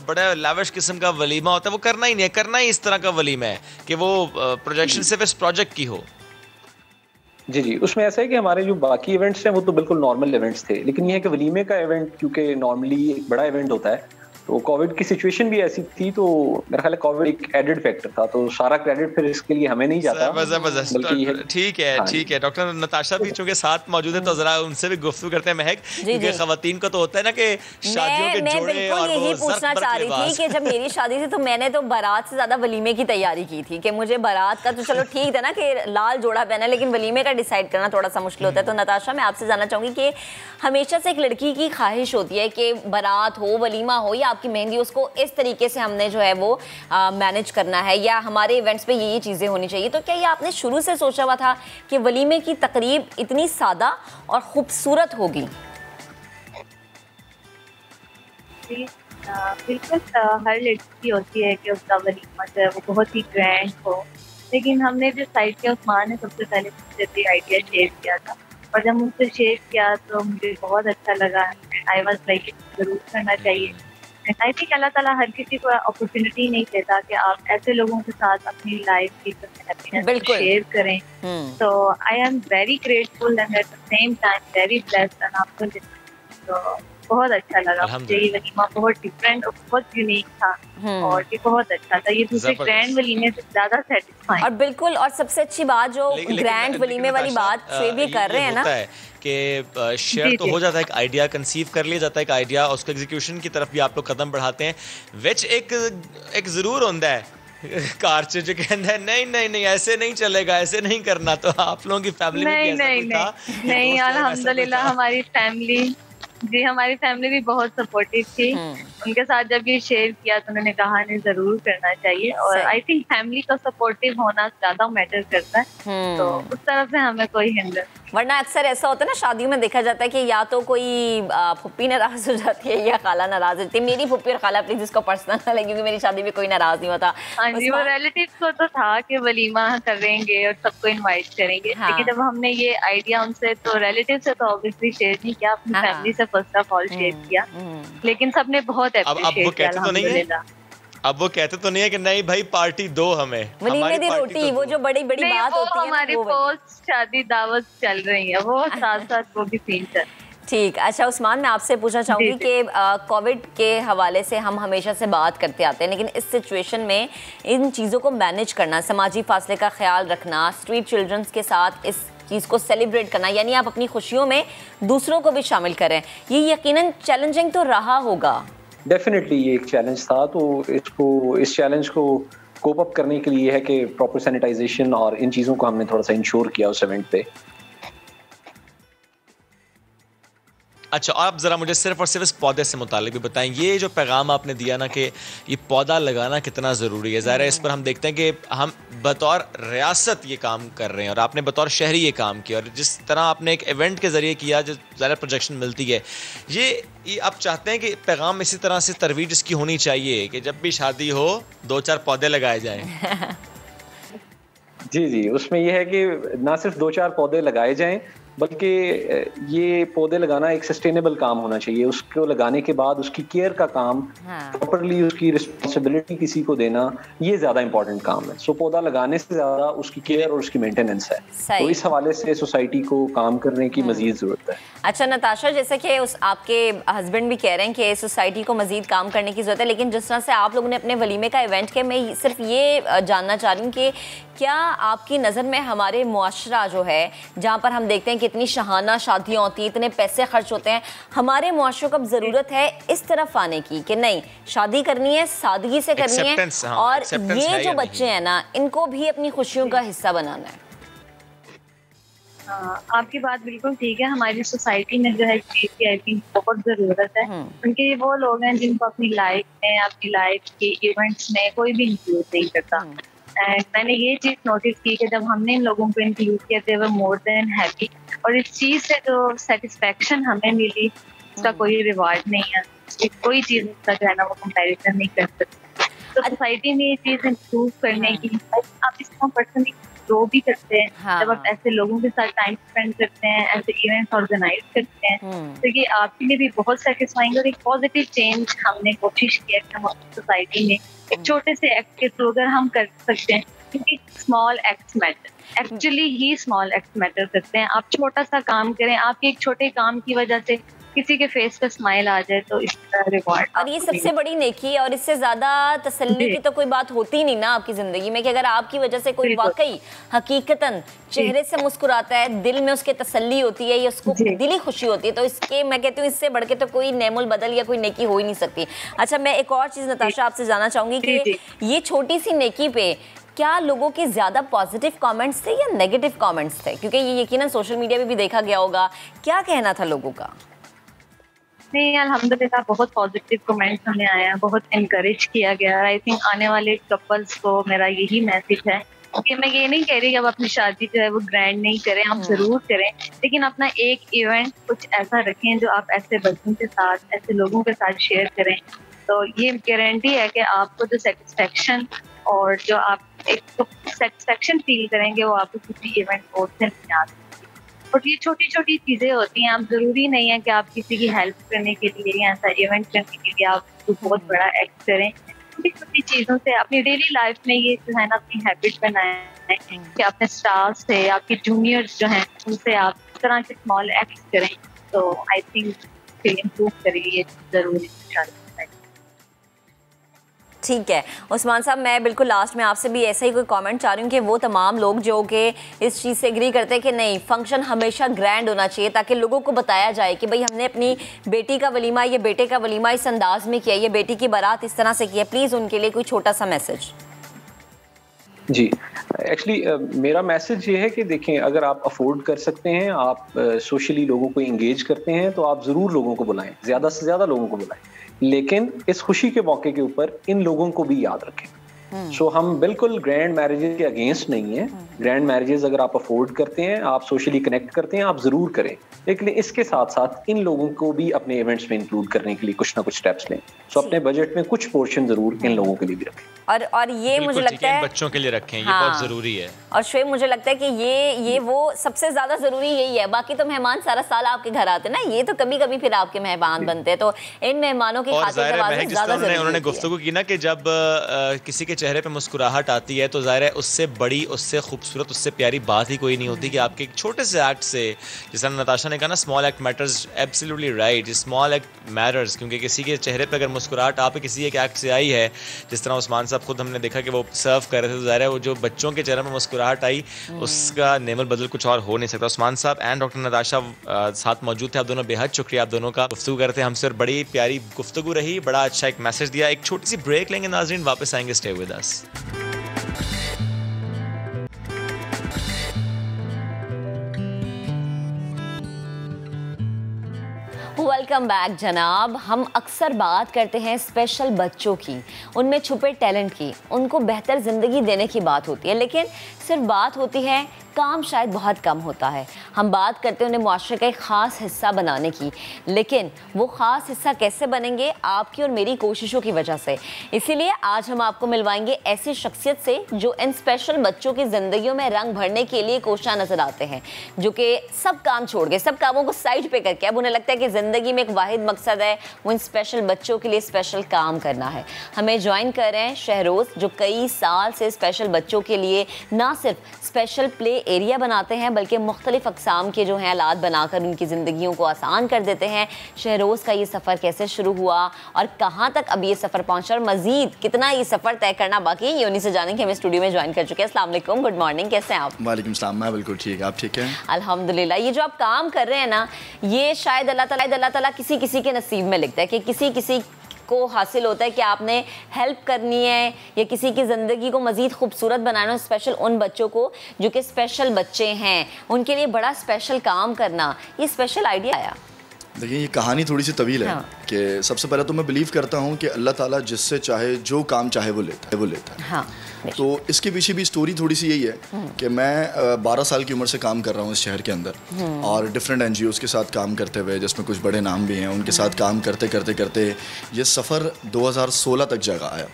बड़ा लाविश किस्म का वलीमा होता है वो करना ही नहीं है, करना ही इस तरह का वलीमा है कि वो प्रोजेक्शन सिर्फ इस प्रोजेक्ट की हो। जी, उसमें ऐसा है कि हमारे जो बाकी इवेंट्स हैं वो तो बिल्कुल नॉर्मल इवेंट्स थे, लेकिन ये है कि वलीमे का इवेंट क्योंकि नॉर्मली एक बड़ा इवेंट होता है, तो कोविड की सिचुएशन भी ऐसी थी, तो मेरा ख्याल है कोविड एक एडेड फैक्टर था, तो सारा क्रेडिट फिर इसके लिए हमें नहीं जाता। ठीक है। डॉक्टर नताशा भी चूंकि साथ मौजूद है तो जरा उनसे भी गुफ्तगू करते हैं महक, क्योंकि खवातीन को तो होता है ना कि शादियों के जोड़े, और यही पूछना चाह रही थी कि जब मेरी शादी थी तो मैंने तो बारात से ज्यादा वलीमे की तैयारी की थी कि मुझे बारात का तो चलो ठीक था ना कि लाल जोड़ा पहना, लेकिन वलीमे का डिसाइड करना थोड़ा सा मुश्किल होता है। तो नताशा, मैं आपसे जानना चाहूंगी कि हमेशा से एक लड़की की ख्वाहिश होती है कि बारात हो, वलीमा हो या आपकी मेहंदी, उसको इस तरीके से हमने जो है वो मैनेज करना है या हमारे इवेंट्स पे ये चीज़ें होनी चाहिए। तो क्या ये आपने शुरू से सोचा हुआ था कि वलीमे की तकरीब इतनी सादा और खूबसूरत होगी? बिल्कुल, हर लड़की की होती है कि उसका वलीमा जो है वो बहुत ही ग्रैंड हो, लेकिन हमने डिसाइड किया, उस्मान ने सबसे पहले मुझसे आइडिया शेयर किया था, और जब मुझसे शेयर किया तो मुझे बहुत अच्छा लगा। आई वाज लाइक ज़रूर करना चाहिए। आई थिंक अल्लाह ताला हर किसी को अपॉर्चुनिटी नहीं देता कि आप ऐसे लोगों के साथ अपनी लाइफ की हैप्पीनेस शेयर करें। तो I am very grateful and at the same time very blessed and आपको तो बहुत अच्छा लगा मुझे। ये वलीमा बहुत डिफरेंट और बहुत यूनिक था और ये बहुत अच्छा था। ये दूसरे ग्रैंड वलीमे से ज्यादा सेटिस्फाइंग। और बिल्कुल, और सबसे अच्छी बात जो ग्रैंड वलीमे वाली बात शेब ये कर रहे हैं ना कि शेयर तो हो जाता है, एक आइडिया कंसीव कर लिया जाता है, एक आइडिया उसको एग्जीक्यूशन की तरफ भी आप लोग कदम बढ़ाते हैं, विच एक जरूर होता है कार च जो कहता है नहीं नहीं नहीं ऐसे नहीं चलेगा, ऐसे नहीं करना। तो आप लोगों की फैमिली में कैसा कोई था? नहीं, अल्हम्दुलिल्लाह हमारी फैमिली हमारी फैमिली भी बहुत सपोर्टिव थी। उनके साथ जब ये शेयर किया तो उन्होंने कहा नहीं जरूर करना चाहिए, और आई थिंक फैमिली का सपोर्टिव होना ज्यादा मैटर करता है, तो उस तरफ से हमें कोई हिंदर। वरना अक्सर ऐसा होता है ना शादियों में देखा जाता है कि या तो कोई फुप्पी नाराज हो जाती है या खाला नाराज होती है। मेरी फुप्पी और खाला प्लीज इसको पर्सनल ना ले, क्योंकि मेरी शादी में कोई नाराज नहीं होता। हाँ जी, वो रिलेटिव्स को तो था कि वलीमा करेंगे और सबको इनवाइट करेंगे, लेकिन जब हमने ये आइडिया उनसे तो रिलेटिव से तो ऑब्वियसली शेयर नहीं किया, अपनी फैमिली से फर्स्ट ऑफ ऑल शेयर किया, लेकिन सबने बहुत अप्रिशिएट किया अल्हम्दुलिल्लाह। अब वो कहते तो नहीं है कि नहीं भाई पार्टी दो हमें, वलीमे दी रोटी, वो जो बड़ी बड़ी बात होती है हमारी पोस्ट शादी दावत चल रही है, वो साथ साथ वो भी सीन चल। ठीक, अच्छा उस्मान, मैं आपसे पूछना चाहूँगी कि कोविड के हवाले से हम हमेशा से बात करते आते हैं, लेकिन इस सिचुएशन में इन चीज़ों को मैनेज करना, समाजी फासले का ख्याल रखना, स्ट्रीट चिल्ड्रंस के साथ इस चीज़ को सेलिब्रेट करना, यानी आप अपनी खुशियों में दूसरों को भी शामिल करें, ये यकीनन चैलेंजिंग तो रहा होगा। डेफिनेटली ये एक चैलेंज था, तो इस चैलेंज को कोप अप करने के लिए है कि प्रॉपर सैनिटाइजेशन और इन चीज़ों को हमने थोड़ा सा इंश्योर किया उस इवेंट पे। अच्छा, और आप ज़रा मुझे सिर्फ और सिर्फ इस पौधे से मुताल्लिक भी बताएं, ये जो पैगाम आपने दिया ना कि ये पौधा लगाना कितना ज़रूरी है। ज़ाहिर है इस पर हम देखते हैं कि हम बतौर रियासत ये काम कर रहे हैं और आपने बतौर शहरी ये काम किया, और जिस तरह आपने एक इवेंट के ज़रिए किया जो ज़्यादा प्रोजेक्शन मिलती है, ये आप चाहते हैं कि पैगाम इसी तरह से तरवीज इसकी होनी चाहिए कि जब भी शादी हो 2-4 पौधे लगाए जाएँ। जी, उसमें यह है कि ना सिर्फ 2-4 पौधे लगाए जाएं, बल्कि ये पौधे लगाना एक सस्टेनेबल काम होना चाहिए। उसको लगाने के बाद उसकी केयर का काम, प्रॉपर्ली उसकी रिस्पॉन्सिबिलिटी किसी को देना, ये ज़्यादा इंपॉर्टेंट काम है। सो पौधा लगाने से ज़्यादा उसकी केयर और उसकी मेंटेनेंस है, तो इस हवाले से सोसाइटी को काम करने की मजीद ज़रूरत है। अच्छा नताशा, जैसे कि आपके हस्बैंड भी कह रहे हैं कि सोसाइटी को मजीद काम करने की ज़रूरत है, लेकिन जिस तरह से आप लोगों ने अपने वलीमे का इवेंट किया, मैं सिर्फ ये जानना चाह रही हूँ कि क्या आपकी नज़र में हमारे मुआशरा जो है, जहाँ पर हम देखते हैं कि इतनी शहाना शादियाँ होती हैं, इतने पैसे खर्च होते हैं, हमारे मुआशरे को अब ज़रूरत है इस तरफ आने की कि नहीं, शादी करनी है, सादगी से करनी है, और ये जो बच्चे हैं ना, इनको भी अपनी खुशियों का हिस्सा बनाना है। आपकी बात बिल्कुल ठीक है। हमारी सोसाइटी में जो है चीज़ की आई थिंक बहुत ज़रूरत है, क्योंकि वो लोग हैं जिनको अपनी लाइफ में, अपनी लाइफ के इवेंट्स में कोई भी इंक्लूड नहीं करता। मैंने ये चीज़ नोटिस की कि जब हमने इन लोगों को इंक्लूड किया, दे वर मोर देन हैप्पी, और इस चीज़ से जो सेटिस्फेक्शन हमें मिली उसका कोई रिवार्ड नहीं है, कोई चीज़ उसका जो है ना वो कंपैरिजन नहीं कर सकती। तो सोसाइटी में ये चीज़ इम्प्रूव करने की आप इसको पर्सनली ग्रो भी करते हैं, जब आप ऐसे लोगों के साथ टाइम स्पेंड करते हैं, ऐसे इवेंट्स ऑर्गेनाइज करते हैं, तो ये आपके लिए भी बहुत सेटिस्फाइंग और एक पॉजिटिव चेंज हमने कोशिश किया कि हम अपनी सोसाइटी में एक छोटे से एक्ट के थ्रू अगर हम कर सकते हैं, क्योंकि स्मॉल एक्ट्स मैटर, एक्चुअली ही स्मॉल एक्ट्स मैटर करते हैं। आप छोटा सा काम करें, आपके एक छोटे काम की वजह से किसी के फेस पे स्माइल आ जाए, तो इसका रिवॉर्ड, और ये सबसे बड़ी नेकी है, और इससे ज्यादा तसल्ली की तो कोई बात होती नहीं ना आपकी जिंदगी में, कि अगर आपकी वजह से कोई वाकई हकीकतन चेहरे से मुस्कुराता है, दिल में उसके तसल्ली होती है, या उसको दिली खुशी होती है, तो इसके मैं कहती हूँ इससे बढ़ के तो कोई नेमुल बदल या कोई नेकी हो ही नहीं सकती। अच्छा, मैं एक और चीज़ नताशा आपसे जानना चाहूँगी कि ये छोटी सी नेकी पे क्या लोगों के ज़्यादा पॉजिटिव कमेंट्स थे या नेगेटिव कमेंट्स थे, क्योंकि ये यकीनन सोशल मीडिया पे भी देखा गया होगा, क्या कहना था लोगों का? नहीं, अल्हम्दुलिल्लाह बहुत पॉजिटिव कमेंट्स हमें आया, बहुत इनकरेज किया गया। आई थिंक आने वाले कपल्स को मेरा यही मैसेज है कि मैं ये नहीं कह रही कि अब अपनी शादी जो है वो ग्रैंड नहीं करें, आप जरूर करें, लेकिन अपना एक इवेंट कुछ ऐसा रखें जो आप ऐसे बच्चों के साथ, ऐसे लोगों के साथ शेयर करें, तो ये गारंटी है कि आपको जो सेटिस्फेक्शन और जो आप एक सेटिस्फेक्शन फील करेंगे वो आपको किसी इवेंट को से नहीं आ सकती। और ये छोटी छोटी चीज़ें होती हैं, आप ज़रूरी नहीं है कि आप किसी की हेल्प करने के लिए या ऐसा इवेंट करने के लिए आप बहुत बड़ा एक्ट करें। छोटी छोटी चीज़ों से अपनी डेली लाइफ में ये जो है ना अपनी हैबिट बनाएं कि अपने स्टाफ से, आपके जूनियर्स जो हैं उनसे आप इस तरह के स्मॉल एक्ट करें, तो आई थिंक इम्प्रूव करे, ये ज़रूरी है। ठीक है उस्मान साहब, मैं बिल्कुल लास्ट में आपसे भी ऐसा ही कोई कमेंट चाह रही हूँ कि वो तमाम लोग जो कि इस चीज़ से एग्री करते हैं कि नहीं फंक्शन हमेशा ग्रैंड होना चाहिए, ताकि लोगों को बताया जाए कि भाई हमने अपनी बेटी का वलीमा, ये बेटे का वलीमा इस अंदाज में किया, ये बेटी की बारात इस तरह से की है, प्लीज़ उनके लिए कोई छोटा सा मैसेज। जी, एक्चुअली मेरा मैसेज ये है कि देखें, अगर आप अफोर्ड कर सकते हैं, आप सोशली लोगों को इंगेज करते हैं, तो आप ज़रूर लोगों को बुलाएं, ज़्यादा से ज़्यादा लोगों को बुलाएं, लेकिन इस खुशी के मौके के ऊपर इन लोगों को भी याद रखें। सो हम बिल्कुल ग्रैंड मैरिजेस के अगेंस्ट नहीं है। ग्रैंड मैरिजेस अगर आप अफोर्ड करते हैं, आप सोशली कनेक्ट करते हैं, आप ज़रूर करें, लेकिन इसके साथ साथ इन लोगों को भी अपने इवेंट्स में इंक्लूड करने के लिए कुछ ना कुछ स्टेप्स लें। सो अपने बजट में कुछ पोर्शन ज़रूर इन लोगों के लिए भी रखें। और ये मुझे लगता है बच्चों के लिए रखें, ये बहुत ज़रूरी है। और शुएब, मुझे लगता है कि ये वो सबसे ज़्यादा ज़रूरी यही है। बाकी तो मेहमान सारा साल आपके घर आते हैं ना, ये तो कभी कभी फिर आपके मेहमान बनते हैं, तो इन मेहमानों की खातिर ज़्यादा उन्होंने गुफ्तगू की ना कि जब किसी के चेहरे पे मुस्कुराहट आती है तो ज़ाहिर है उससे बड़ी, उससे खूबसूरत, उससे प्यारी बात ही कोई नहीं होती कि आपके एक छोटे से एक्ट से, जैसा नताशा ने कहा ना, small act matters, absolutely right, small act matters, क्योंकि किसी के चेहरे पे अगर मुस्कुराहट आप किसी एक एक्ट से आई है, जिस तरह उस्मान साहब खुद हमने देखा कि वो सर्व कर रहे थे, तो ज़ाहिर है वो जो बच्चों के चेहरे पर मुस्कुराहट आई उसका नेमल बदल कुछ और हो नहीं सकता। उस्मान साहब एंड डॉक्टर नताशा साथ मौजूद थे, आप दोनों बेहद शुक्रिया आप दोनों का, गुफ्तगू करते हमसे और बड़ी प्यारी गुफ्तगू रही, बड़ा अच्छा एक मैसेज दिया। एक छोटी सी ब्रेक लेंगे नाज़रीन, वापस आएंगे, stay with us. Welcome back जनाब। हम अक्सर बात करते हैं स्पेशल बच्चों की, उनमें छुपे टैलेंट की, उनको बेहतर ज़िंदगी देने की बात होती है, लेकिन सिर्फ बात होती है, काम शायद बहुत कम होता है। हम बात करते हैं उन्हें मुआशरे का एक ख़ास हिस्सा बनाने की, लेकिन वो ख़ास हिस्सा कैसे बनेंगे? आपकी और मेरी कोशिशों की वजह से। इसीलिए आज हम आपको मिलवाएंगे ऐसी शख्सियत से जो इन स्पेशल बच्चों की ज़िंदगियों में रंग भरने के लिए कोशिश नज़र आते हैं, जो कि सब काम छोड़ के, सब कामों को साइड पे करके अब उन्हें लगता है कि ज़िंदगी में एक वाहिद मकसद है, वो इन स्पेशल बच्चों के लिए स्पेशल काम करना है। हमें ज्वाइन कर रहे हैं शहरोज़, जो कई साल से स्पेशल बच्चों के लिए ना सिर्फ स्पेशल प्ले एरिया बनाते हैं, बल्कि मुख्तलिफ अक़साम के जो हैं आलात बनाकर उनकी ज़िंदगियों को आसान कर देते हैं। शहरोज़ का ये सफ़र कैसे शुरू हुआ और कहाँ तक अब ये सफ़र पहुँचा और मज़ीद कितना ये सफ़र तय करना बाकी है, ये उन्हीं से जानेंगे। हमें स्टूडियो में ज्वाइन कर चुके हैं। अस्सलाम वालेकुम, गुड मॉर्निंग, कैसे हैं आप? वालेकुम सलाम, मैं बिल्कुल ठीक, आप ठीक हैं? अल्हम्दुलिल्लाह। ये जो आप काम कर रहे हैं ना, ये शायद अल्लाह ताला किसी किसी के नसीब में लिखता है कि किसी किसी को हासिल होता है कि आपने हेल्प करनी है या किसी की ज़िंदगी को मज़ीद खूबसूरत बनाना, स्पेशल उन बच्चों को जो कि स्पेशल बच्चे हैं, उनके लिए बड़ा स्पेशल काम करना, ये स्पेशल आइडिया आया। देखिए, ये कहानी थोड़ी सी तवील है कि सबसे पहले तो मैं बिलीव करता हूँ कि अल्लाह ताला जिससे चाहे जो काम चाहे वो लेता है। हाँ। तो इसके पीछे भी स्टोरी थोड़ी सी यही है कि मैं 12 साल की उम्र से काम कर रहा हूँ इस शहर के अंदर और डिफरेंट NGOs के साथ काम करते हुए, जिसमें कुछ बड़े नाम भी हैं, उनके साथ काम करते करते करते ये सफ़र 2016 तक जगह आया।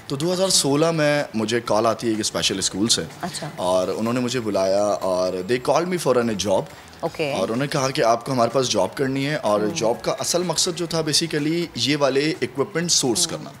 तो 2016 में मुझे कॉल आती है एक स्पेशल स्कूल से। अच्छा। और उन्होंने मुझे बुलाया और they called me for an job. Okay. और उन्होंने कहा कि आपको हमारे पास जॉब करनी है और जॉब का असल मकसद जो था बेसिकली ये वाले इक्विपमेंट सोर्स करना,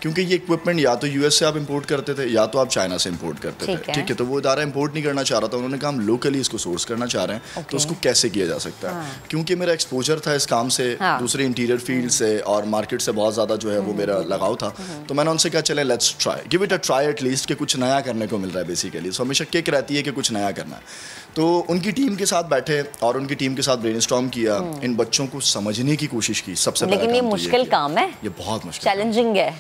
क्योंकि ये इक्विपमेंट या तो US से आप इंपोर्ट करते थे या तो आप चाइना से इंपोर्ट करते थे। ठीक है, तो वो इदारा इंपोर्ट नहीं करना चाह रहा था। उन्होंने कहा हम लोकली इसको सोर्स करना चाह रहे हैं। तो उसको कैसे किया जा सकता है? क्योंकि मेरा एक्सपोजर था इस काम से, दूसरे इंटीरियर फील्ड से और मार्केट से बहुत ज़्यादा जो है वो मेरा लगाव था। तो मैंने उनसे कहा चले let's try, give it a try at least, कि कुछ नया करने को मिल रहा है बेसिकली। सो हमेशा किक रहती है कि कुछ नया करना है। तो उनकी टीम के साथ बैठे और उनकी टीम के साथ ब्रेनस्टॉर्म किया, इन बच्चों को समझने की कोशिश की। सबसे पहले लेकिन ये मुश्किल काम है, ये बहुत मुश्किल, चैलेंजिंग है।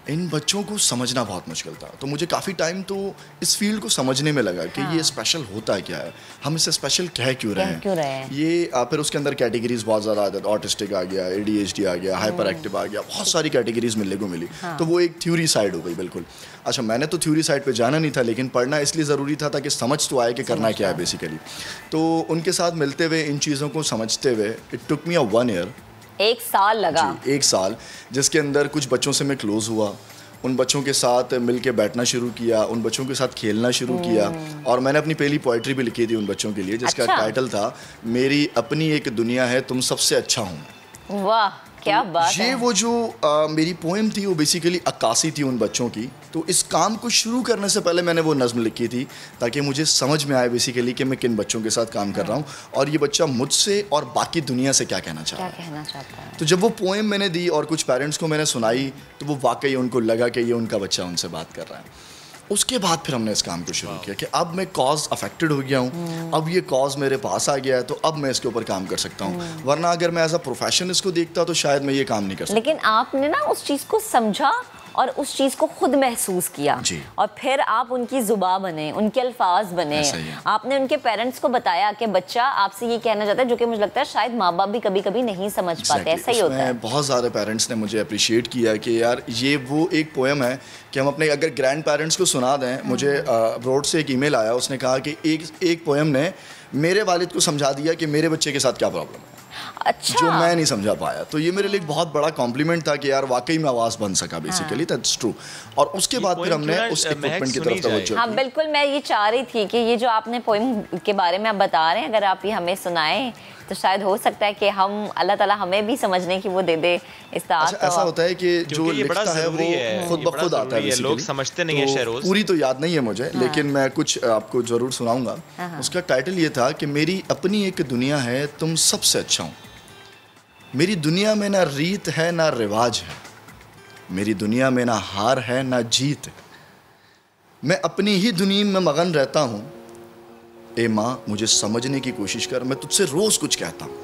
इन बच्चों को समझना बहुत मुश्किल था। तो मुझे काफ़ी टाइम तो इस फील्ड को समझने में लगा कि ये स्पेशल होता क्या है, हम इसे स्पेशल कह क्यों रहे हैं। ये फिर उसके अंदर कैटेगरीज बहुत ज़्यादा आ जाती, ऑटिस्टिक आ गया, ADHD आ गया, हाइपर एक्टिव आ गया, बहुत सारी कैटेगरीज मिलने को मिली। तो वो एक थ्योरी साइड हो गई बिल्कुल। अच्छा, मैंने तो थ्योरी साइड पे जाना नहीं था, लेकिन पढ़ना इसलिए ज़रूरी था ताकि समझ तो आए कि करना क्या है बेसिकली। तो उनके साथ मिलते हुए, इन चीज़ों को समझते हुए, इट टुक मी 1 ईयर, 1 साल लगा। 1 साल, जिसके अंदर कुछ बच्चों से मैं क्लोज़ हुआ, उन बच्चों के साथ मिल के बैठना शुरू किया, उन बच्चों के साथ खेलना शुरू किया। और मैंने अपनी पहली पोइट्री भी लिखी थी उन बच्चों के लिए, जिसका टाइटल था मेरी अपनी एक दुनिया है, तुम सबसे अच्छा हूँ। वाह, क्या बात ये है। वो जो मेरी पोएम थी वो बेसिकली अक्कासी थी उन बच्चों की। तो इस काम को शुरू करने से पहले मैंने वो नज़्म लिखी थी ताकि मुझे समझ में आए बेसिकली कि मैं किन बच्चों के साथ काम कर रहा हूँ और ये बच्चा मुझसे और बाकी दुनिया से क्या कहना चाहता है। तो जब वो पोएम मैंने दी और कुछ पेरेंट्स को मैंने सुनाई तो वो वाकई उनको लगा कि ये उनका बच्चा उनसे बात कर रहा है। उसके बाद फिर हमने इस काम को शुरू किया कि अब मैं कॉज अफेक्टेड हो गया हूँ, अब ये कॉज मेरे पास आ गया है तो अब मैं इसके ऊपर काम कर सकता हूँ, वरना अगर मैं एज अ प्रोफेशन इसको देखता तो शायद मैं ये काम नहीं कर सकता। लेकिन आपने ना उस चीज़ को समझा और उस चीज़ को खुद महसूस किया और फिर आप उनकी जुबान बने, उनके अल्फाज बने, आपने उनके पेरेंट्स को बताया कि बच्चा आपसे ये कहना चाहता है, जो कि मुझे लगता है शायद माँ बाप भी कभी कभी नहीं समझ पाते। ऐसा ही होता है। बहुत ज़्यादा पेरेंट्स ने मुझे अप्रिशिएट किया कि यार ये वो एक पोएम है कि हम अपने अगर ग्रैंड पेरेंट्स को सुना दें। मुझे अब्रॉड से एक ईमेल आया, उसने कहा कि एक पोएम ने मेरे वालिद को समझा दिया कि मेरे बच्चे के साथ क्या प्रॉब्लम है। अच्छा। जो मैं नहीं समझा पाया। तो ये मेरे लिए एक बहुत बड़ा कॉम्प्लीमेंट था कि यार वाकई में आवाज़ बन सका बेसिकली। That's true. और उसके बाद फिर हमने उस इक्विपमेंट की तरफ तवज्जो। हाँ बिल्कुल, मैं ये चाह रही थी कि ये जो आपने पोएम के बारे में आप बता रहे हैं, अगर आप ये हमें सुनाएं तो शायद हो सकता है कि हम अल्लाह ताला हमें भी समझने की वो दे दे इस्ताअत। अच्छा, ऐसा होता है कि जो लिखता है वो खुद ब खुद आता है, लोग समझते नहीं है शहरोज। पूरी तो याद नहीं है मुझे, लेकिन मैं कुछ आपको ज़रूर सुनाऊंगा। उसका टाइटल ये था कि मेरी अपनी एक दुनिया है, तुम सबसे अच्छा हूँ। मेरी दुनिया में ना रीत है ना रिवाज है, मेरी दुनिया में ना हार है ना जीत है, मैं अपनी ही दुनिया में मगन रहता हूँ। ए माँ मुझे समझने की कोशिश कर, मैं तुझसे रोज़ कुछ कहता हूँ।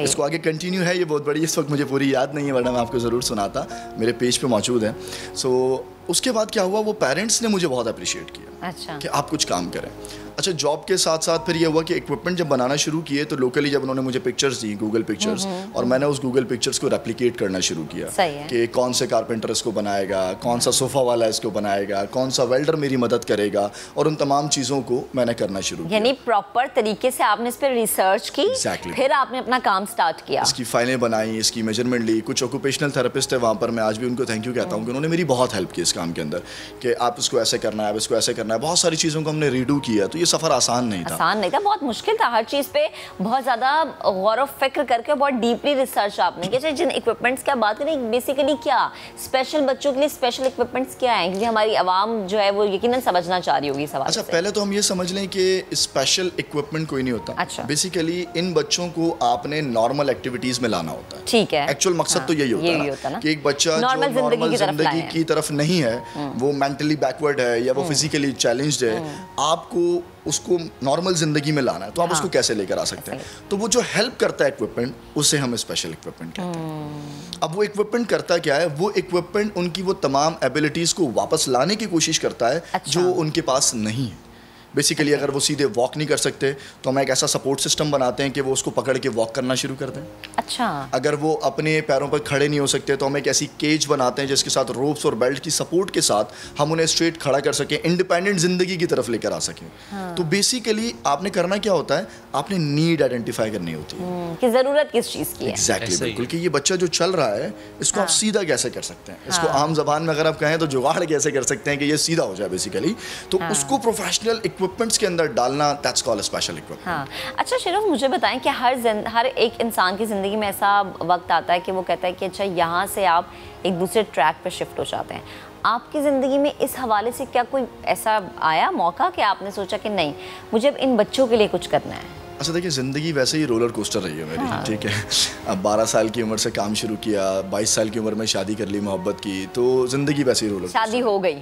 इसको आगे कंटिन्यू है, ये बहुत बड़ी, इस वक्त मुझे पूरी याद नहीं है वरना मैं आपको ज़रूर सुनाता, मेरे पेज पे मौजूद है। सो उसके बाद क्या हुआ, वो पेरेंट्स ने मुझे बहुत अप्रिशिएट किया। अच्छा। कि आप कुछ काम करें। अच्छा, जॉब के साथ साथ फिर ये हुआ कि इक्विपमेंट जब बनाना शुरू किए तो लोकली जब उन्होंने मुझे पिक्चर्स दी, गूगल पिक्चर्स, और मैंने उस गूगल पिक्चर्स को रेप्लिकेट करना शुरू किया कि कौन से कारपेंटर इसको बनाएगा, कौन सा सोफ़ा वाला इसको बनाएगा, कौन सा वेल्डर मेरी मदद करेगा, और उन तमाम चीज़ों को मैंने करना शुरू किया। यानी प्रॉपर तरीके से आपने इस पर रिसर्च की, फिर आपने अपना काम स्टार्ट किया। इसकी फाइलें बनाई, इसकी मेजरमेंट ली। कुछ ऑक्यूपेशनल थेरेपिस्ट है वहाँ पर, मैं आज भी उनको थैंक यू कहता हूँ कि उन्होंने मेरी बहुत हेल्प की इस काम के अंदर कि आप इसको ऐसे करना है, आप इसको ऐसे करना है। बहुत सारी चीज़ों को हमने रीडू किया। तो ये सफ़र आसान नहीं था, बहुत मुश्किल था। हर चीज़ पे बहुत ज़्यादा गौर व फिक्र करके बहुत डीपली रिसर्च आपने किया। जिन इक्विपमेंट्स की बात करें, बेसिकली क्या स्पेशल बच्चों के लिए स्पेशल इक्विपमेंट्स क्या हैं, क्योंकि हमारी आवाम जो है वो यकीनन समझना चाह रही होगी सवाल। अच्छा, पहले तो हम ये समझ लें कि स्पेशल इक्विपमेंट कोई नहीं होता। अच्छा। बेसिकली इन बच्चों को आपने नॉर्मल एक्टिविटीज़ में लाना होता है। ठीक है। एक्चुअल मकसद तो यही होता है कि एक बच्चा जो नॉर्मल जिंदगी की तरफ नहीं है, वो मेंटली बैकवर्ड है या वो फिजिकली चैलेंज्ड है, आपको उसको नॉर्मल ज़िंदगी में लाना है। तो आप उसको कैसे लेकर आ सकते हैं? तो वो जो हेल्प करता है इक्विपमेंट, उसे हम स्पेशल इक्विपमेंट कहते हैं। अब वो इक्विपमेंट करता क्या है? वो इक्विपमेंट उनकी वो तमाम एबिलिटीज़ को वापस लाने की कोशिश करता है जो उनके पास नहीं है। बेसिकली अगर वो सीधे वॉक नहीं कर सकते तो हम एक ऐसा सपोर्ट सिस्टम बनाते हैं कि वो उसको पकड़ के वॉक करना शुरू कर दें। अच्छा। अगर वो अपने पैरों पर खड़े नहीं हो सकते तो हम एक ऐसी केज बनाते हैं जिसके साथ रोप्स और बेल्ट की सपोर्ट के साथ हम उन्हें स्ट्रेट खड़ा कर सकें, इंडिपेंडेंट जिंदगी की तरफ लेकर आ सकें। तो बेसिकली आपने करना क्या होता है, आपने नीड आइडेंटिफाई करनी होती है कि ज़रूरत किस चीज़ की है। एग्जैक्टली, बिल्कुल, कि ये बच्चा जो चल रहा है इसको आप सीधा कैसे कर सकते हैं, इसको आम जबान में अगर आप कहें तो जुगाड़ कैसे कर सकते हैं कि ये सीधा हो जाए बेसिकली। तो उसको प्रोफेशनल इक्विपमेंट्स के अंदर डालना, दैट्स कॉल्ड स्पेशल इक्विपमेंट। हाँ। अच्छा शरीफ, मुझे बताएं कि हर एक इंसान की ज़िंदगी में ऐसा वक्त आता है कि वो कहता है कि अच्छा यहाँ से आप एक दूसरे ट्रैक पे शिफ्ट हो जाते हैं। आपकी ज़िंदगी में इस हवाले से क्या कोई ऐसा आया मौका कि आपने सोचा कि नहीं, मुझे अब इन बच्चों के लिए कुछ करना है? अच्छा देखिए, ज़िंदगी वैसे ही रोलर कोस्टर रही है मेरी। ठीक है, अब 12 साल की उम्र से काम शुरू किया, 22 साल की उम्र में शादी कर ली, मोहब्बत की, तो ज़िंदगी वैसे ही रोलर कोस्टर। शादी हो गई,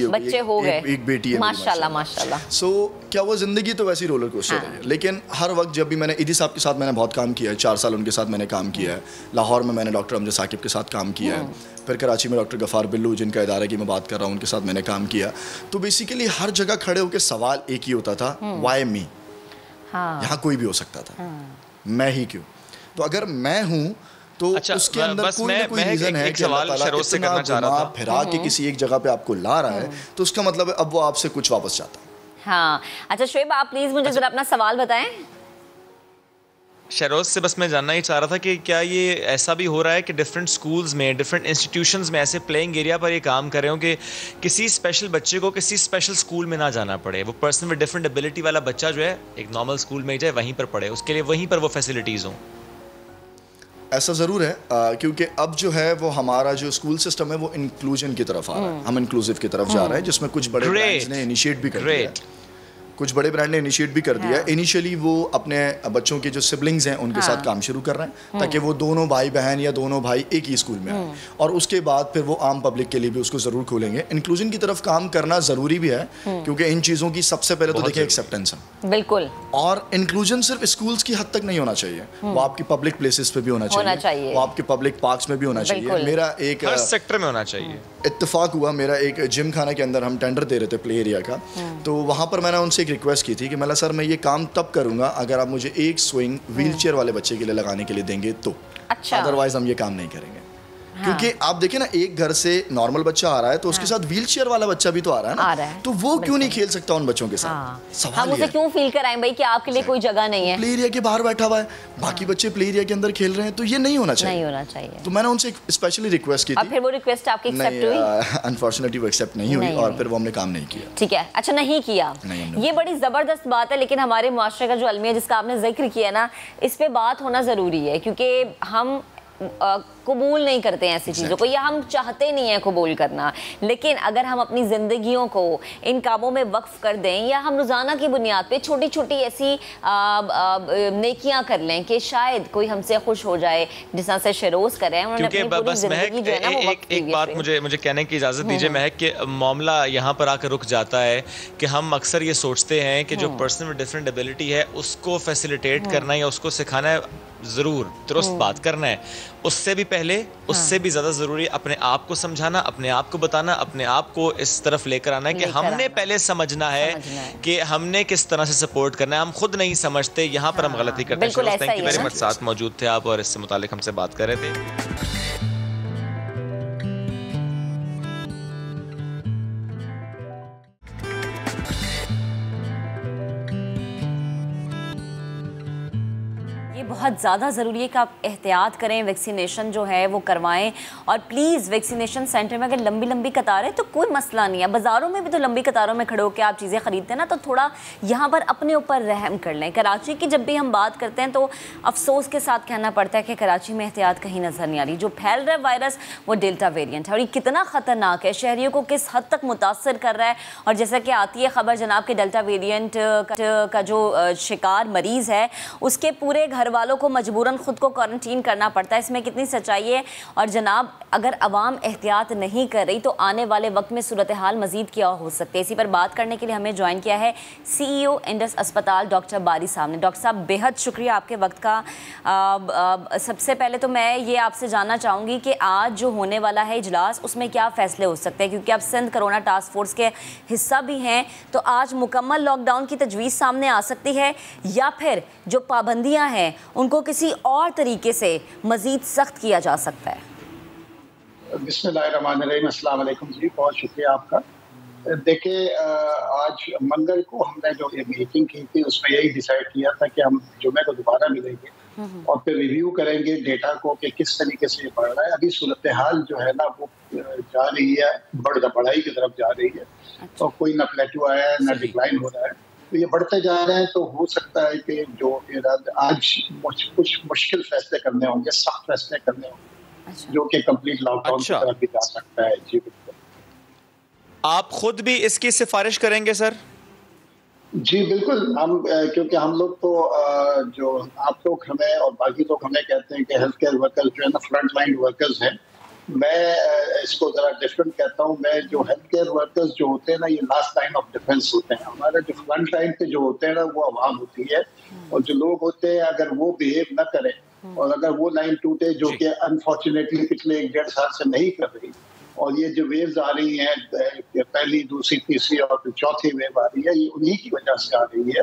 बच्चे हो गए, एक बेटी है माशाल्लाह माशाल्लाह। सो क्या वो ज़िंदगी तो वैसे ही रोलर कोस्टर रही है। लेकिन हर वक्त जब भी मैंने इदी साहब के साथ मैंने बहुत काम किया है, 4 साल उनके साथ मैंने काम किया है। लाहौर में मैंने डॉक्टर अमजद साकिब के साथ काम किया है, फिर कराची में डॉक्टर गफ़ार बिल्लू जिनका इदारा की मैं बात कर रहा हूँ, उनके साथ मैंने काम किया। तो बेसिकली हर जगह खड़े होकर सवाल एक ही होता था, वाई मी। यहाँ कोई भी हो सकता था, मैं ही क्यों? तो अगर मैं हूँ तो अच्छा, उसके अंदर कोई ना कोई रीजन है कि अल्लाह ताला इतना घुमा फिरा के किसी एक जगह पे आपको ला रहा है, तो उसका मतलब है अब वो आपसे कुछ वापस चाहता है। हाँ। अच्छा शोएब, आप प्लीज मुझे जरा अपना सवाल बताएं। शहरोज से बस मैं जानना ही चाह रहा था कि क्या ये ऐसा भी हो रहा है कि डिफरेंट स्कूल्स में, डिफरेंट इंस्टीट्यूशंस में ऐसे प्लेइंग एरिया पर ये काम कर रहे हो कि किसी स्पेशल बच्चे को किसी स्पेशल स्कूल में ना जाना पड़े, वो पर्सन विद डिफरेंट एबिलिटी वाला बच्चा जो है एक नॉर्मल स्कूल में ही जाए, वहीं पर पढ़े, उसके लिए वहीं पर वो फैसिलिटीज़ हों? ऐसा ज़रूर है क्योंकि अब जो है वो हमारा जो स्कूल सिस्टम है वो इंक्लूजन की तरफ आ रहा है, हम इंक्लूसिव की तरफ जा रहे हैं, जिसमें कुछ बड़े ब्रांड्स ने इनिशिएट भी कर दिया है। कुछ बड़े ब्रांड ने इनिशिएट भी कर दिया। इनिशियली वो अपने बच्चों के जो सिबलिंग्स हैं उनके साथ काम शुरू कर रहे हैं ताकि वो दोनों भाई बहन या दोनों भाई एक ही स्कूल में आए, और उसके बाद फिर वो आम पब्लिक के लिए भी उसको ज़रूर खोलेंगे। इंक्लूजन की तरफ काम करना ज़रूरी भी है क्योंकि इन चीज़ों की सबसे पहले तो देखिए एक्सेप्टेंस है, बिल्कुल, और इंक्लूजन सिर्फ स्कूल्स की हद तक नहीं होना चाहिए, वो आपकी पब्लिक प्लेसेस पे भी होना चाहिए, वो आपके पब्लिक पार्क्स में भी होना चाहिए। मेरा एक हर सेक्टर में होना चाहिए। इत्तेफाक हुआ, मेरा एक जिम खाना के अंदर हम टेंडर दे रहे थे प्ले एरिया का, तो वहाँ पर मैंने उनसे एक रिक्वेस्ट की थी कि मैं सर मैं ये काम तब करूंगा अगर आप मुझे एक स्विंग व्हीलचेयर वाले बच्चे के लिए लगाने के लिए देंगे तो, अदरवाइज हम ये काम नहीं करेंगे। क्योंकि आप देखें ना, एक घर से नॉर्मल बच्चा आ रहा है तो उसके साथ व्हीलचेयर वाला बच्चा भी तो आ रहा है ना, तो वो क्यों नहीं खेल सकता उन बच्चों के साथ? सवाल हम उसे क्यों फील कराएं भाई कि आपके लिए कोई जगह नहीं है? प्ले एरिया के बाहर बैठा हुआ है, बाकी बच्चे प्ले एरिया के अंदर खेल रहे हैं, तो ये नहीं होना चाहिए, नहीं होना चाहिए। तो मैंने उनसे स्पेशली रिक्वेस्ट की थी। अब फिर वो रिक्वेस्ट आपकी एक्सेप्ट हुई? अनफॉर्चुनेटली वो एक्सेप्ट नहीं हुई और फिर वो हमने काम नहीं किया। ठीक है, अच्छा नहीं किया, ये बड़ी जबरदस्त बात है, लेकिन हमारे मुआशरे का जो अलमिया जिसका आपने जिक्र किया ना, इस पे बात होना जरूरी है क्योंकि हम कबूल नहीं करते हैं ऐसी चीज़ों को, या हम चाहते नहीं हैं कबूल करना, लेकिन अगर हम अपनी ज़िंदगियों को इन कामों में वक्फ कर दें या हम रोज़ाना की बुनियाद पे छोटी छोटी ऐसी नेकियां कर लें कि शायद कोई हमसे खुश हो जाए, जिस से शरोज कर रहे हैं उन्होंने अपनी पूरी ज़िंदगी जो है ना वो वक्फ की। एक बात मुझे कहने की इजाज़त दीजिए महक, कि मामला यहाँ पर आकर रुक जाता है कि हम अक्सर ये सोचते हैं कि जो पर्सन में डिफरेंट एबिलिटी है उसको फैसिलिटेट करना या उसको सिखाना है, ज़रूर दुरुस्त बात करना है, उससे भी पहले उससे भी ज़्यादा ज़रूरी अपने आप को समझाना, अपने आप को बताना, अपने आप को इस तरफ लेकर आना है कि हमने पहले समझना है कि हमने किस तरह से सपोर्ट करना है। हम खुद नहीं समझते, यहाँ पर हम गलती करते हैं। थैंक यू वेरी मच, साथ मौजूद थे आप और इससे मुतालिक हमसे बात कर रहे थे। बहुत ज़्यादा ज़रूरी है कि आप एहतियात करें, वैक्सीनेशन जो है वो करवाएं, और प्लीज़ वैक्सीनेशन सेंटर में अगर लंबी लंबी कतारें तो कोई मसला नहीं है, बाज़ारों में भी तो लंबी कतारों में खड़े होकर आप चीज़ें ख़रीदते हैं ना, तो थोड़ा यहाँ पर अपने ऊपर रहम कर लें। कराची की जब भी हम बात करते हैं तो अफसोस के साथ कहना पड़ता है कि कराची में एहतियात कहीं नज़र नहीं आ रही। जो फैल रहा है वायरस वो डेल्टा वेरिएंट है और ये कितना ख़तरनाक है, शहरियों को किस हद तक मुतासर कर रहा है। और जैसा कि आती है खबर जनाब के डेल्टा वेरिएंट का जो शिकार मरीज़ है उसके पूरे घर वालों को मजबूरन खुद को क्वारंटीन करना पड़ता है। इसमें कितनी सच्चाई है? और जनाब अगर अवाम एहतियात नहीं कर रही तो आने वाले वक्त में सूरत हाल मजीद क्या हो सकती है? इसी पर बात करने के लिए हमें ज्वाइन किया है CEO इंडस अस्पताल डॉक्टर बारी साहब ने। डॉक्टर साहब बेहद शुक्रिया आपके वक्त का। सबसे पहले तो मैं ये आपसे जानना चाहूँगी कि आज जो होने वाला है इजलास उसमें क्या फ़ैसले हो सकते हैं, क्योंकि आप सिंध कोरोना टास्क फोर्स के हिस्सा भी हैं, तो आज मुकम्मल लॉकडाउन की तजवीज़ सामने आ सकती है या फिर जो पाबंदियाँ हैं उनको किसी और तरीके से मज़ीद सख्त किया जा सकता है? बिस्मिल्लाहिर्रहमानिर्रहीम, अस्सलाम वालेकुम जी, बहुत शुक्रिया आपका। देखिए आज मंगल को हमने जो ये मीटिंग की थी उसमें यही डिसाइड किया था कि हम जुमे को दोबारा मिलेंगे और फिर रिव्यू करेंगे डेटा को कि किस तरीके से ये बढ़ रहा है। अभी सूरत हाल जो है ना वो जा रही है, बढ़ाई की तरफ जा रही है, और कोई ना प्लेटू आया है ना डिक्लाइन हो रहा है, तो ये बढ़ते जा रहे हैं। तो हो सकता है कि जो आज कुछ मुश्किल फैसले करने होंगे, सख्त फैसले करने होंगे, जो कि कंप्लीट लॉकडाउन की तरफ भी जा सकता है। जी बिल्कुल। आप खुद भी इसकी सिफारिश करेंगे सर? जी बिल्कुल, हम क्योंकि हम लोग तो जो आप लोग हमें और बाकी लोग हमें कहते हैं कि हेल्थ केयर वर्कर्स जो है ना फ्रंट लाइन वर्कर्स हैं, मैं इसको ज़रा डिफरेंट कहता हूँ। मैं जो हेल्थ केयर वर्कर्स जो होते हैं ना ये लास्ट लाइन ऑफ डिफेंस होते हैं। हमारे जो फ्रंट लाइन पे जो होते हैं ना वो आवाम होती है, और जो लोग होते हैं अगर वो बिहेव न करें और अगर वो लाइन टूटे, जो कि अनफॉर्चुनेटली पिछले 1-1.5 साल से नहीं कर रही, और ये जो वेव्स आ रही हैं पहली, दूसरी, तीसरी और फिर चौथी वेव आ रही है, ये उन्हीं की वजह से आ रही है।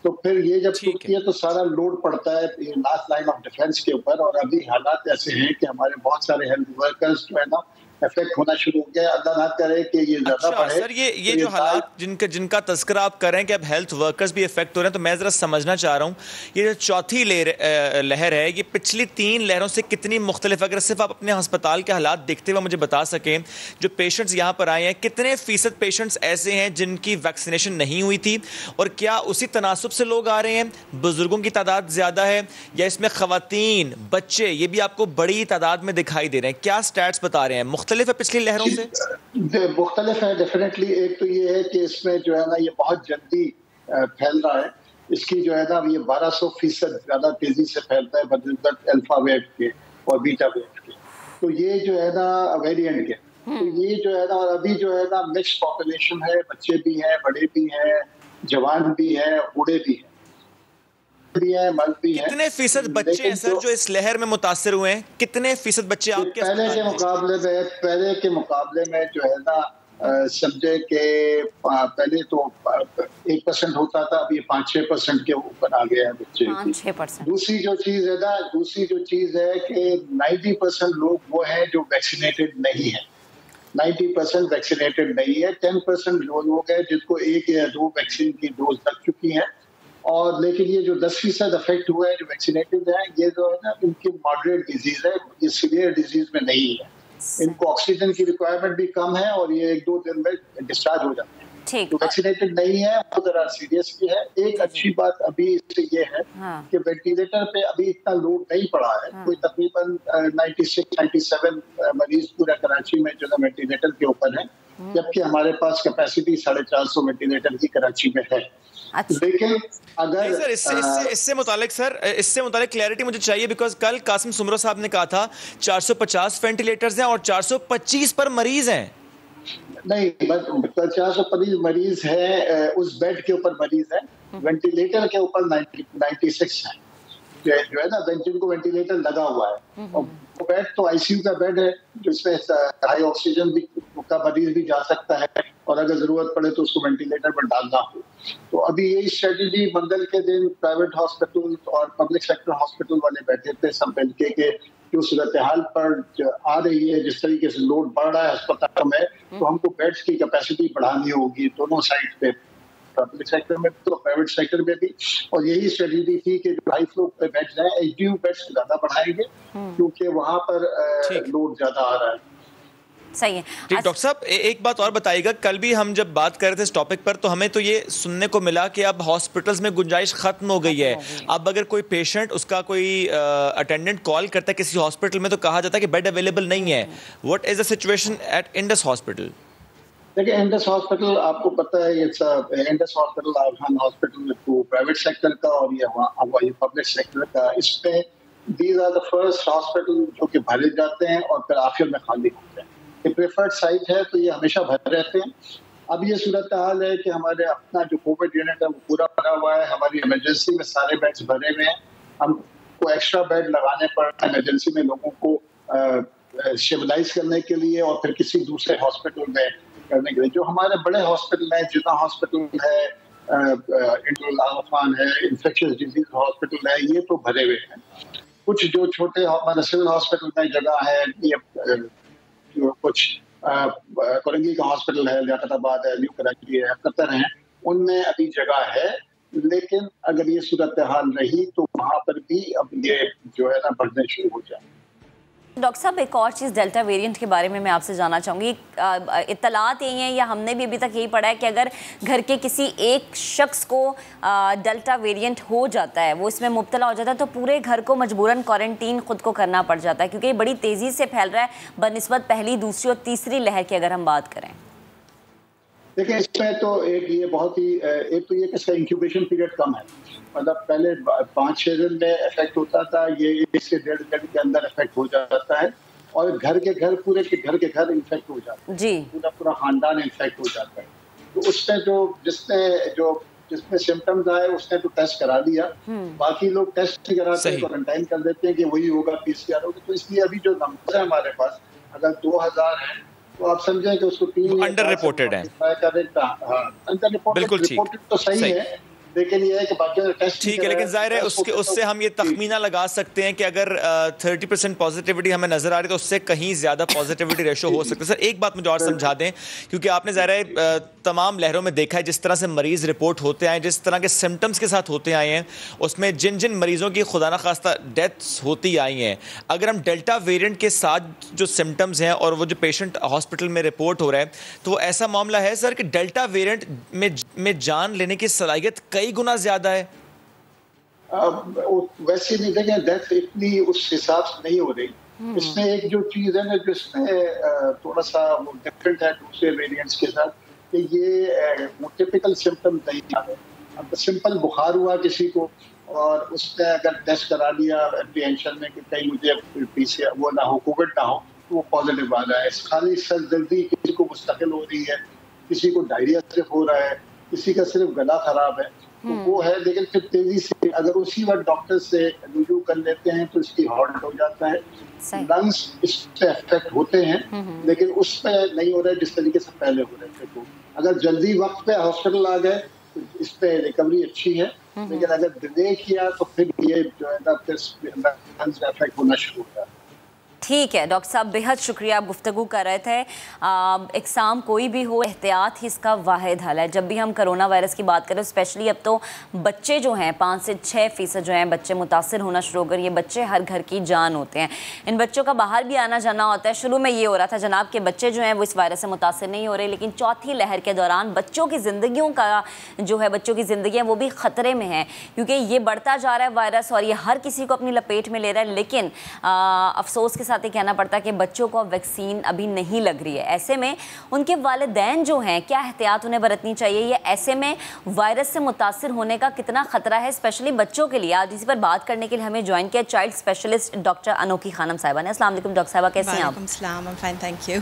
तो फिर ये जब टूटती है तो सारा लोड पड़ता है लास्ट लाइन ऑफ डिफेंस के ऊपर। और अभी हालात ऐसे हैं कि हमारे बहुत सारे हेल्थ वर्कर्स जो है ना इफेक्ट होना शुरू हो गया। अल्लाह ना करे कि ये ज्यादा बढ़े। सर ये जो हालात जिनका तस्करा आप कर रहे हैं कि अब हेल्थ वर्कर्स भी इफेक्ट हो रहे हैं, तो मैं जरा समझना चाह रहा हूँ ये जो चौथी लहर है ये पिछली 3 लहरों से कितनी मुख्तलिफ, अगर सिर्फ आप अपने अस्पताल के हालात देखते हुए मुझे बता सकें, जो पेशेंट्स यहाँ पर आए हैं कितने फीसद पेशेंट्स ऐसे हैं जिनकी वैक्सीनेशन नहीं हुई थी, और क्या उसी तनासुब से लोग आ रहे हैं? बुजुर्गों की तादाद ज्यादा है या इसमें खवातीन बच्चे ये भी आपको बड़ी तादाद में दिखाई दे रहे हैं? क्या स्टैट्स बता रहे हैं? मुख्तलिफ है पिछली लहरों से? मुख्तलिफ है डेफिनेटली। एक तो ये है कि इसमें जो है ना ये बहुत जल्दी फैल रहा है, इसकी जो है ना ये 1200% ज्यादा तेजी से फैलता है बनिस्बत अल्फा वेव के और बीटा वेव के। तो ये जो है ना वेरिएंट के, तो ये जो है ना, और अभी जो है ना मिक्स पॉपुलेशन है, बच्चे भी हैं, बड़े भी हैं, जवान भी हैं, बूढ़े भी हैं, मर्द भी हैं। कितने फीसद बच्चे हैं सर जो इस लहर में मुतासिर हुए हैं? कितने फीसद बच्चे आपके पहले के मुकाबले में जो है ना समझे कि पहले तो 1% होता था, अब ये 5-6% के ऊपर आ गया है बच्चे। 5-6%। दूसरी जो चीज है कि 90% लोग वो हैं जो वैक्सीनेटेड नहीं है। 90% वैक्सीनेटेड नहीं है। 10% लोग हैं जिनको 1 या 2 वैक्सीन की डोज लग चुकी है, और लेकिन ये जो 10% अफेक्ट हुआ है जो वैक्सीनेटेड है, ये जो है ना इनकी मॉडरेट डिजीज है, ये सीवियर डिजीज में नहीं है। इनको ऑक्सीजन की रिक्वायरमेंट भी कम है और ये 1-2 दिन में डिस्चार्ज हो जाते हैं। तो वैक्सीनेटेड नहीं है वो जरा सीरियस भी है। एक अच्छी बात अभी इससे ये है कि वेंटिलेटर पे अभी इतना लोड नहीं पड़ा है। कोई तकरीबन 96-97 मरीज पूरा कराची में जो है वेंटिलेटर के ऊपर है, जबकि हमारे पास कैपेसिटी 450 वेंटिलेटर की कराची में है। लेकिन अगर सर इससे मुतालिक क्लैरिटी मुझे चाहिए, बिकॉज कल कासिम सुमरो साहब ने कहा था 450 वेंटिलेटर्स हैं और 425 पर मरीज हैं। नहीं, 450 मरीज है, उस बेड के ऊपर मरीज है, वेंटिलेटर के ऊपर 96 है जो है ना, जिनको वेंटिलेटर लगा हुआ है। और वो बेड तो आईसीयू का बेड है जिसमें हाई ऑक्सीजन भी का मरीज भी जा सकता है, और अगर जरूरत पड़े तो उसको वेंटिलेटर पर डालना हो। तो अभी यही स्ट्रेटेजी मंगल के दिन प्राइवेट हॉस्पिटल और पब्लिक सेक्टर हॉस्पिटल वाले बैठे थे सब मिलके के जो सूरत हाल पर आ रही है, जिस तरीके से लोड बढ़ रहा है अस्पतालों में, तो हमको बेड्स की कैपेसिटी बढ़ानी होगी दोनों साइड पे, पब्लिक सेक्टर में तो प्राइवेट सेक्टर में भी। और यही स्ट्रेटेजी थी कि जो हाई फ्लो पे बेड्स हैं, एचडीयू बेड्स ज्यादा बढ़ाएंगे क्योंकि वहां पर लोड ज्यादा आ रहा है। सही है। ठीक, डॉक्टर साहब एक बात और बताइएगा, कल भी हम जब बात कर रहे थे इस टॉपिक पर तो हमें तो ये सुनने को मिला कि अब हॉस्पिटल्स में गुंजाइश खत्म हो गई है। अब अगर कोई पेशेंट उसका कोई अटेंडेंट कॉल करता है किसी हॉस्पिटल में तो कहा जाता है कि बेड अवेलेबल नहीं है। What is the situation at Indus hospital? देखिए, इंडस हॉस्पिटल आपको पता है, इंडस हॉस्पिटल आर्हान हॉस्पिटल तो प्राइवेट सेक्टर का और ये पब्लिक सेक्टर का, इसमें these are the first hospital जो कि भरे जाते हैं और फिर आखिर में खाली होते हैं। ये प्रेफर्ड साइट है तो ये हमेशा भरे रहते हैं। अब ये सूरत हाल है कि हमारे अपना जो कोविड यूनिट है वो पूरा भरा हुआ है, हमारी इमरजेंसी में सारे बेड्स भरे हुए हैं। हमको एक्स्ट्रा बेड लगाने पड़ रहे हैं इमरजेंसी में लोगों को स्टेबलाइज करने के लिए और फिर किसी दूसरे हॉस्पिटल में करने के लिए। जो हमारे बड़े हॉस्पिटल हैं, जितना हॉस्पिटल है, इंटरलाफान है, इन्फेक्शियस डिजीज हॉस्पिटल है, ये तो भरे हुए हैं। कुछ जो छोटे हमारे सिविल हॉस्पिटल में जगह है, ये जो कुछ कोरंगी का हॉस्पिटल है, लियाकताबाद है, न्यू कराची है, कतर है, उनमें अभी जगह है। लेकिन अगर ये सूरत हाल रही तो वहाँ पर भी अब ये जो है ना बढ़ने शुरू हो जाए। डॉक्टर साहब, एक और चीज़ डेल्टा वेरिएंट के बारे में मैं आपसे जानना चाहूँगी। इत्तलात यही हैं या हमने भी अभी तक यही पढ़ा है कि अगर घर के किसी एक शख्स को डेल्टा वेरिएंट हो जाता है, वो इसमें मुब्तला हो जाता है, तो पूरे घर को मजबूरन क्वारंटीन खुद को करना पड़ जाता है, क्योंकि ये बड़ी तेज़ी से फैल रहा है बनिस्बत पहली, दूसरी और तीसरी लहर की अगर हम बात करें। देखिए, इसमें तो एक ये बहुत ही एक तो ये कि इसका इंक्यूबेशन पीरियड कम है। मतलब पहले 5-6 दिन में इफेक्ट होता था, ये 1 से 1.5 दिन के अंदर इफेक्ट हो जाता है और घर के घर पूरे के घर इन्फेक्ट हो जाता है जी, पूरा खानदान इन्फेक्ट हो जाता है। तो उसमें जिसमें सिम्टम्स आए उसने तो टेस्ट करा लिया, बाकी लोग टेस्ट नहीं कराते, क्वारंटाइन कर देते हैं कि वही होगा, PCR होगा। तो इसलिए अभी जो नंबर है हमारे पास, अगर 2000 है तो आप समझें कि उसको 3 अंडर रिपोर्टेड है। अंडर रिपोर्टेड तो सही है, लेकिन ये है कि बाकी टेस्ट ठीक है, लेकिन जाहिर है उससे हम ये तखमीना लगा सकते हैं कि अगर 30% पॉजिटिविटी हमें नजर आ रही है तो उससे कहीं ज्यादा पॉजिटिविटी रेशो हो सकता है। सर एक बात मुझे और समझा दें, क्योंकि आपने जाहिर है तमाम लहरों में देखा है जिस तरह से मरीज रिपोर्ट होते आए, जिस तरह के सिम्टम्स के साथ होते आए हैं, उसमें जिन जिन मरीजों की खुदा न खास्ता डेथ्स होती आई हैं, अगर हम डेल्टा वेरिएंट के साथ जो सिम्टम्स हैं और वो जो पेशेंट हॉस्पिटल में रिपोर्ट हो रहा है, तो वो ऐसा मामला है सर कि डेल्टा वेरिएंट में जान लेने की सलाहियत कई गुना ज्यादा है। वैसे नहीं देखें, डेथ इतनी उस हिसाब से नहीं हो रही। इसमें एक जो चीज़ है ना जो इसमें थोड़ा सा वो डिफरेंट है दूसरे वेरिएंट्स के साथ, कि ये वो टिपिकल सिम्टम नहीं आ रहे। अब सिंपल बुखार हुआ किसी को और उसने अगर टेस्ट करा लिया एप्रीहेंशन में कि कहीं मुझे पीछे वो ना हो, कोविड ना हो, तो वो पॉजिटिव आ रहा है। खाली सर दर्दी किसी को मुस्तकिल हो रही है, किसी को डायरिया सिर्फ हो रहा है, किसी का सिर्फ गला खराब है, तो वो है। लेकिन फिर तेजी से अगर उसी वक्त डॉक्टर से रुजू कर लेते हैं तो इसकी हॉल्ट हो जाता है, लंग्स इससे अफेक्ट होते हैं, लेकिन उस पर नहीं हो रहा है जिस तरीके से पहले हो रहे थे। तो अगर जल्दी वक्त पे हॉस्पिटल आ गए तो इस पे रिकवरी अच्छी है, लेकिन अगर डिले किया तो फिर ये जो है ना फिर लंग्स अफेक्ट होना शुरू हो जाता है। ठीक है डॉक्टर साहब, बेहद शुक्रिया, आप गुफ्तगू कर रहे थे। एग्ज़ाम कोई भी हो, एहतियात ही इसका वाहिद हल है। जब भी हम कोरोना वायरस की बात करें, स्पेशली अब तो बच्चे जो हैं 5 से 6% जो हैं बच्चे मुतासिर होना शुरू हो गए। ये बच्चे हर घर की जान होते हैं, इन बच्चों का बाहर भी आना जाना होता है। शुरू में ये हो रहा था जनाब के बच्चे जो हैं वो इस वायरस से मुतासिर नहीं हो रहे, लेकिन चौथी लहर के दौरान बच्चों की ज़िंदगियों का जो है, बच्चों की ज़िंदगियाँ वो भी ख़तरे में हैं, क्योंकि ये बढ़ता जा रहा है वायरस और ये हर किसी को अपनी लपेट में ले रहा है। लेकिन अफसोस के साथ ये कहना पड़ता है कि बच्चों को वैक्सीन अभी नहीं लग रही है। ऐसे में उनके वालिदैन जो हैं, क्या एहतियात उन्हें बरतनी चाहिए? ये ऐसे में वायरस से मुतासिर होने का कितना खतरा है, स्पेशली बच्चों के लिए? आज इसी पर बात करने के लिए हमें ज्वाइन किया चाइल्ड स्पेशलिस्ट डॉक्टर अनोखी खानम साहिबा ने। अस्सलाम वालेकुम डॉक्टर साहिबा, कैसी हैं आप? वालेकुम, फाइन, थैंक यू।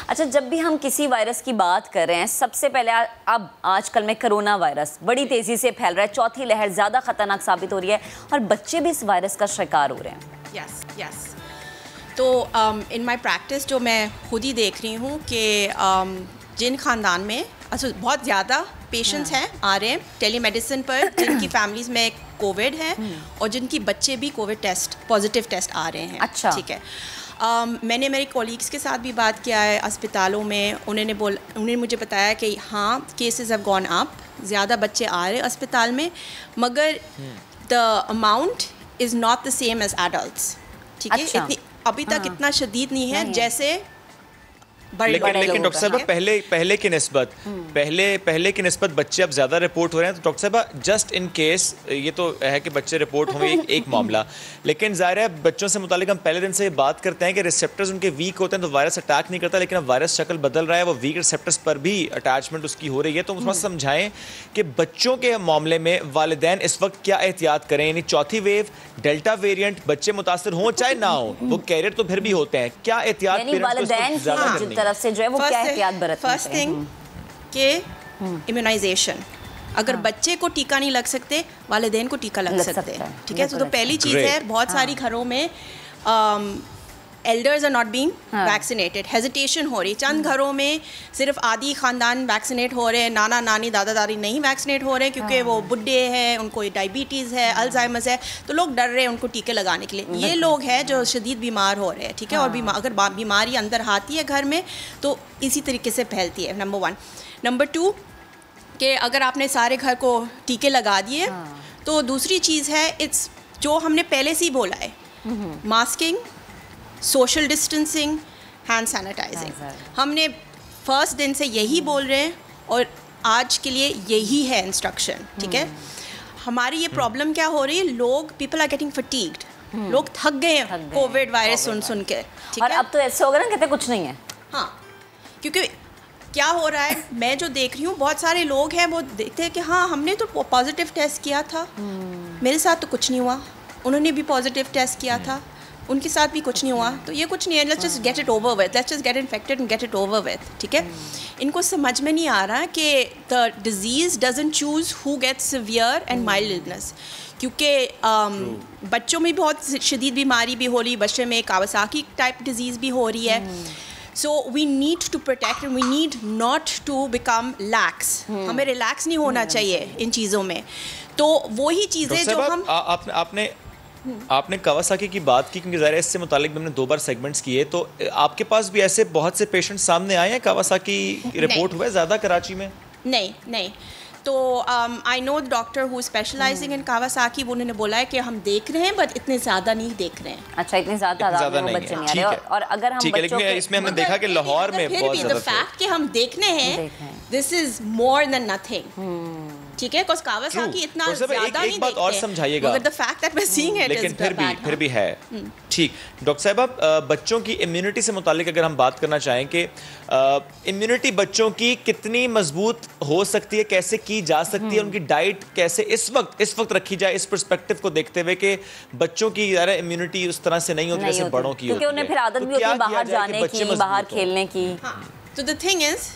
अच्छा, जब भी हम किसी वायरस की बात कर रहे हैं, सबसे पहले अब आजकल में कोरोना वायरस बड़ी तेजी से फैल रहा है, चौथी लहर ज़्यादा खतरनाक साबित हो रही है और बच्चे भी इस वायरस का शिकार हो रहे हैं। यस। तो इन माय प्रैक्टिस जो मैं खुद ही देख रही हूँ कि जिन ख़ानदान में बहुत ज़्यादा पेशेंट्स हैं आ रहे हैं टेलीमेडिसिन पर, जिनकी फैमिलीज़ में कोविड है और जिनकी बच्चे भी कोविड टेस्ट पॉजिटिव टेस्ट आ रहे हैं। अच्छा, ठीक है। मैंने मेरे कॉलीग्स के साथ भी बात किया है अस्पतालों में, उन्होंने मुझे बताया कि हाँ केसेस हैव गॉन अप, ज़्यादा बच्चे आ रहे हैं अस्पताल में, मगर the amount is not the same as adults. ठीक है। अच्छा। अभी तक इतना शदीद नहीं है जैसे लेकिन डॉक्टर साहब पहले की निस्बत बच्चे अब ज़्यादा रिपोर्ट हो रहे हैं। तो डॉक्टर साहब जस्ट इन केस, ये तो है कि बच्चे रिपोर्ट होंगे एक मामला, लेकिन ज़ाहिर है बच्चों से मुतालिक हम पहले दिन से बात करते हैं कि रिसेप्टर्स उनके वीक होते हैं तो वायरस अटैक नहीं करता, लेकिन अब वायरस शक्ल बदल रहा है, वो वीक रिसेप्टर्स पर भी अटैचमेंट उसकी हो रही है। तो उसमें समझाएं कि बच्चों के मामले में वालिदैन इस वक्त क्या एहतियात करें, यानी चौथी वेव, डेल्टा वेरिएंट, बच्चे मुतासर हों चाहे ना हो, वो कैरियर तो फिर भी होते हैं, क्या एहतियात तरफ से जो है वो क्या एहतियात बरतनी फर्स्ट थिंग के इम्यूनाइजेशन। अगर बच्चे को टीका नहीं लग सकते, वालिदैन को टीका लग सकते हैं। ठीक है। तो पहली चीज़ है, बहुत सारी घरों में elders are not being vaccinated, hesitation हो रही। चंद घरों में सिर्फ आधी ख़ानदान वैक्सीनेट हो रहे हैं, नाना नानी दादा दादी नहीं वैक्सीनेट हो रहे हैं क्योंकि वो बुढ़े हैं, उनको डायबिटीज़ है, अल्जाइमर्स है, तो लोग डर रहे हैं उनको टीके लगाने के लिए। ये लोग हैं जो शदीद बीमार हो रहे हैं। ठीक है। और अगर बीमारी अंदर आती है घर में तो इसी तरीके से फैलती है, नंबर 1। नंबर 2 कि अगर आपने सारे घर को टीके लगा दिए तो दूसरी चीज़ है, इट्स जो हमने पहले से ही बोला है, masking, social distancing, hand sanitising. हमने फर्स्ट दिन से यही बोल रहे हैं और आज के लिए यही है इंस्ट्रक्शन। ठीक है। हमारी ये प्रॉब्लम क्या हो रही है, पीपल आर गेटिंग फटीग्ड, लोग थक गए हैं कोविड वायरस सुन के। और अब तो ऐसे हो गया ना, कहते कुछ नहीं है। हाँ, क्योंकि क्या हो रहा है, मैं जो देख रही हूँ बहुत सारे लोग हैं वो देखते हैं कि हाँ हमने तो पॉजिटिव टेस्ट किया था, मेरे साथ तो कुछ नहीं हुआ, उन्होंने भी पॉजिटिव टेस्ट किया था, उनके साथ भी कुछ नहीं हुआ, तो ये कुछ नहीं है, let's just get it over with, let's just get infected and get it over with. ठीक है। इनको समझ में नहीं आ रहा कि the disease doesn't choose who gets severe and mild illness, क्योंकि बच्चों में बहुत शदीद बीमारी भी हो रही, बच्चे में कावासाकी टाइप डिजीज़ भी हो रही है। So we need to protect and we need not to become lax. हमें रिलैक्स नहीं होना चाहिए इन चीज़ों में। तो वही चीज़ें जो हम आपने कावासाकी की बात की, क्योंकि ज़ाहिर है इससे मुतालिक हमने 2 बार सेगमेंट्स किए, तो आपके पास भी ऐसे बहुत से पेशेंट सामने आए हैं? कावासाकी रिपोर्ट हुआ है ज़्यादा कराची में? नहीं। तो I know doctor who specialising in Kawasaki, वो उन्होंने बोला है कि हम देख रहे हैं बट इतने ज़्यादा नहीं देख रहे हैं। अच्छा, इतने ज़्यादा बच्चे नहीं आ रहे। और अगर हम बच्चों के इसमें हमने देखा कि लाहौर में बहुत ज़्यादा फैक्ट कि हम देखने हैं, this is more than nothing. ठीक है, बिकॉज़ कावासाकी इतना ज़्यादा नहीं एक बात और समझाइएगा, मगर the fact that we are seeing it लेकिन फिर भी है। ठीक, डॉक्टर साहब, बच्चों की इम्यूनिटी से मुतालिक अगर हम बात करना चाहें कि इम्यूनिटी बच्चों की कितनी मजबूत हो सकती है, कैसे की जा सकती है, उनकी डाइट कैसे इस वक्त रखी जाए, इस पर्सपेक्टिव को देखते हुए कि बच्चों की ज़रा इम्यूनिटी उस तरह से नहीं होती जैसे बड़ों की होती है, क्योंकि उन्हें फिर आदत भी होती है बाहर जाने की, बाहर खेलने की। तो द थिंग इज,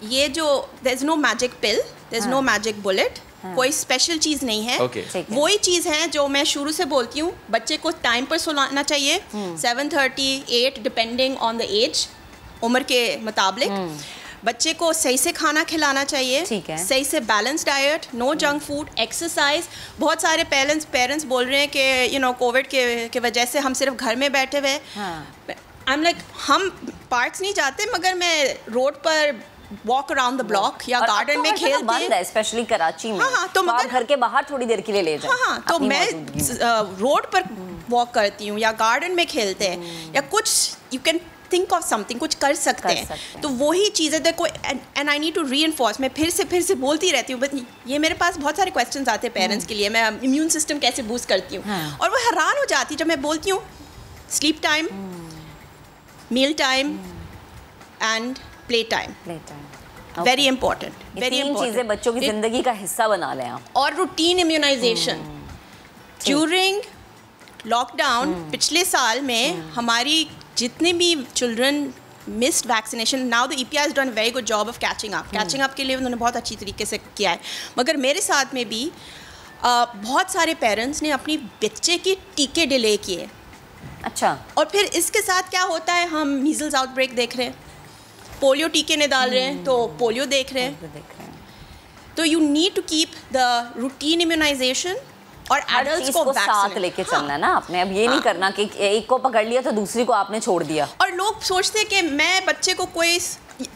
ये जो there is no magic pill, there is no magic bullet, कोई स्पेशल चीज़ नहीं है। वही चीज़ है जो मैं शुरू से बोलती हूँ, बच्चे को टाइम पर सोना चाहिए, 7:30, 8 डिपेंडिंग ऑन द एज, उम्र के मुताबिक। बच्चे को सही से खाना खिलाना चाहिए, सही से balance diet, no junk food, exercise. बहुत सारे पेरेंट्स बोल रहे हैं कि कोविड के वजह से हम सिर्फ घर में बैठे हुए। आई एम लाइक, हम पार्क्स नहीं जाते, मगर मैं रोड पर वॉक अराउंड द ब्लॉक या गार्डन में खेलती है, स्पेशली कराची में। तो मगर घर के बाहर थोड़ी देर के लिए ले जाए। तो मैं रोड पर वॉक करती हूँ या गार्डन में खेलते हैं, या कुछ you can think of something, कुछ कर सकते हैं। तो वही चीज़ें देखो, and I need to reinforce. मैं फिर से बोलती रहती हूँ, बट ये मेरे पास बहुत सारे क्वेश्चंस आते हैं पेरेंट्स के लिए, मैं इम्यून सिस्टम कैसे बूस्ट करती हूँ, और वो हैरान हो जाती जब मैं बोलती हूँ sleep time, meal time and play time. Very important, very important चीज़ें बच्चों की जिंदगी का हिस्सा बना लें आप। और रूटीन इम्यूनाइजेशन ड्यूरिंग लॉकडाउन। पिछले साल में हमारी जितने भी children missed vaccination, now the EPI has done very good job of catching up के लिए उन्होंने बहुत अच्छी तरीके से किया है। मगर मेरे साथ में भी बहुत सारे पेरेंट्स ने अपनी बच्चे के टीके डिले किए। अच्छा, और फिर इसके साथ क्या होता है, हम मीजल्स आउटब्रेक देख रहे हैं, पोलियो टीके नहीं डाल रहे हैं तो पोलियो देख रहे हैं। तो you need to keep the routine immunisation और एडल्ट्स को साथ लेके चलना है ना आपने। अब ये नहीं करना कि एक को पकड़ लिया तो दूसरी को आपने छोड़ दिया। और लोग सोचते हैं कि मैं बच्चे को कोई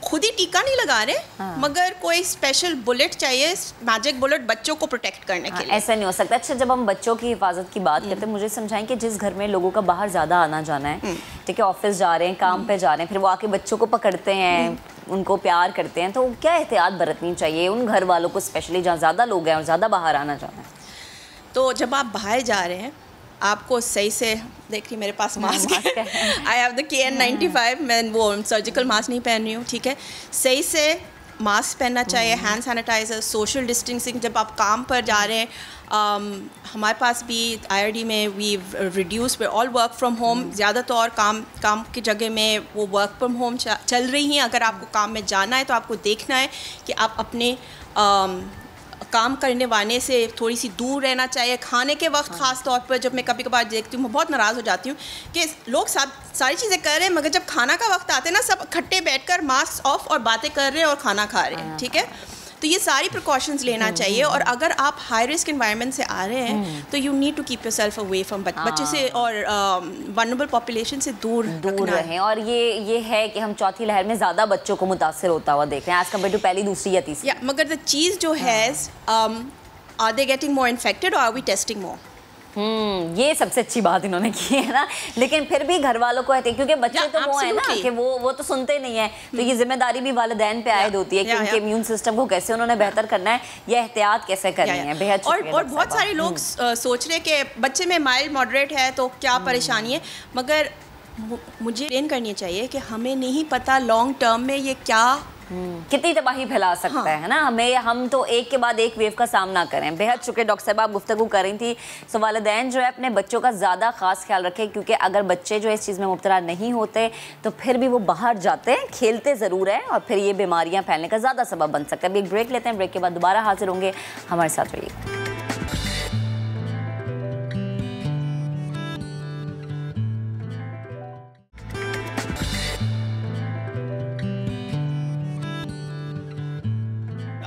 खुद ही टीका नहीं लगा रहे, मगर कोई स्पेशल बुलेट चाहिए, मैजिक बुलेट बच्चों को प्रोटेक्ट करने के लिए। ऐसा नहीं हो सकता। अच्छा, जब हम बच्चों की हिफाजत की बात करते हैं, मुझे समझाएं कि जिस घर में लोगों का बाहर ज़्यादा आना जाना है, ठीक है, ऑफिस जा रहे हैं, काम पे जा रहे हैं, फिर वो आके बच्चों को पकड़ते हैं, उनको प्यार करते हैं, तो क्या एहतियात बरतनी चाहिए उन घर वालों को, स्पेशली जहाँ ज़्यादा लोग हैं और ज़्यादा बाहर आना जाना है? तो जब आप बाहर जा रहे हैं, आपको सही से, देखिए मेरे पास मास्क है, आई हैव द KN95, मैं वो सर्जिकल मास्क नहीं पहन रही हूँ, ठीक है। सही से मास्क पहनना चाहिए, हैंड सैनिटाइज़र, सोशल डिस्टेंसिंग। जब आप काम पर जा रहे हैं, हमारे पास भी IRD में we reduce, we all work from home, ज़्यादातर काम की जगह में वो वर्क फ्रॉम होम चल रही हैं। अगर आपको काम में जाना है तो आपको देखना है कि आप अपने काम करने वाले से थोड़ी सी दूर रहना चाहिए। खाने के वक्त ख़ास तौर पर जब मैं कभी कभार देखती हूँ, मैं बहुत नाराज़ हो जाती हूँ कि लोग सारी चीज़ें कर रहे हैं, मगर जब खाना का वक्त आते हैं ना, सब इकट्ठे बैठकर मास्क ऑफ और बातें कर रहे हैं और खाना खा रहे हैं, ठीक है। तो ये सारी प्रिकॉशंस लेना चाहिए। और अगर आप हाई रिस्क एनवायरनमेंट से आ रहे हैं तो you need to keep yourself away from बच्चे से और वल्नरेबल पॉपुलेशन से दूर रहें। और ये है कि हम चौथी लहर में ज़्यादा बच्चों को मुतासर होता हुआ देख रहे हैं एज कम्पेयर टू पहली, दूसरी या तीसरी। मगर द चीज़ जो है, are they getting more infected और आर वी टेस्टिंग मोर? ये सबसे अच्छी बात इन्होंने की है ना। लेकिन फिर भी घर वालों को कहते हैं, क्योंकि बच्चे तो वो है ना कि वो तो सुनते नहीं है, तो ये जिम्मेदारी भी वालिदैन पे आयद होती है कि उनके इम्यून सिस्टम को कैसे उन्होंने बेहतर करना है, ये एहतियात कैसे करनी है। बेहद और बहुत सारे लोग सोच रहे कि बच्चे में माइल्ड मॉडरेट है तो क्या परेशानी है, मगर मुझे एक्सप्लेन करनी चाहिए कि हमें नहीं पता लॉन्ग टर्म में ये क्या कितनी तबाही फैला सकता है ना। हम तो एक के बाद एक वेव का सामना करें। बेहद शुक्रिया डॉक्टर साहब, आप गुफ्तगू कर रही थी। सो वालिदैन जो है अपने बच्चों का ज़्यादा ख़ास ख्याल रखें, क्योंकि अगर बच्चे जो इस चीज़ में मुब्तला नहीं होते तो फिर भी वो बाहर जाते हैं, खेलते ज़रूर हैं, और फिर ये बीमारियाँ फैलने का ज़्यादा सबब बन सकता है। अभी एक ब्रेक लेते हैं, ब्रेक के बाद दोबारा हाजिर होंगे, हमारे साथ रहिए।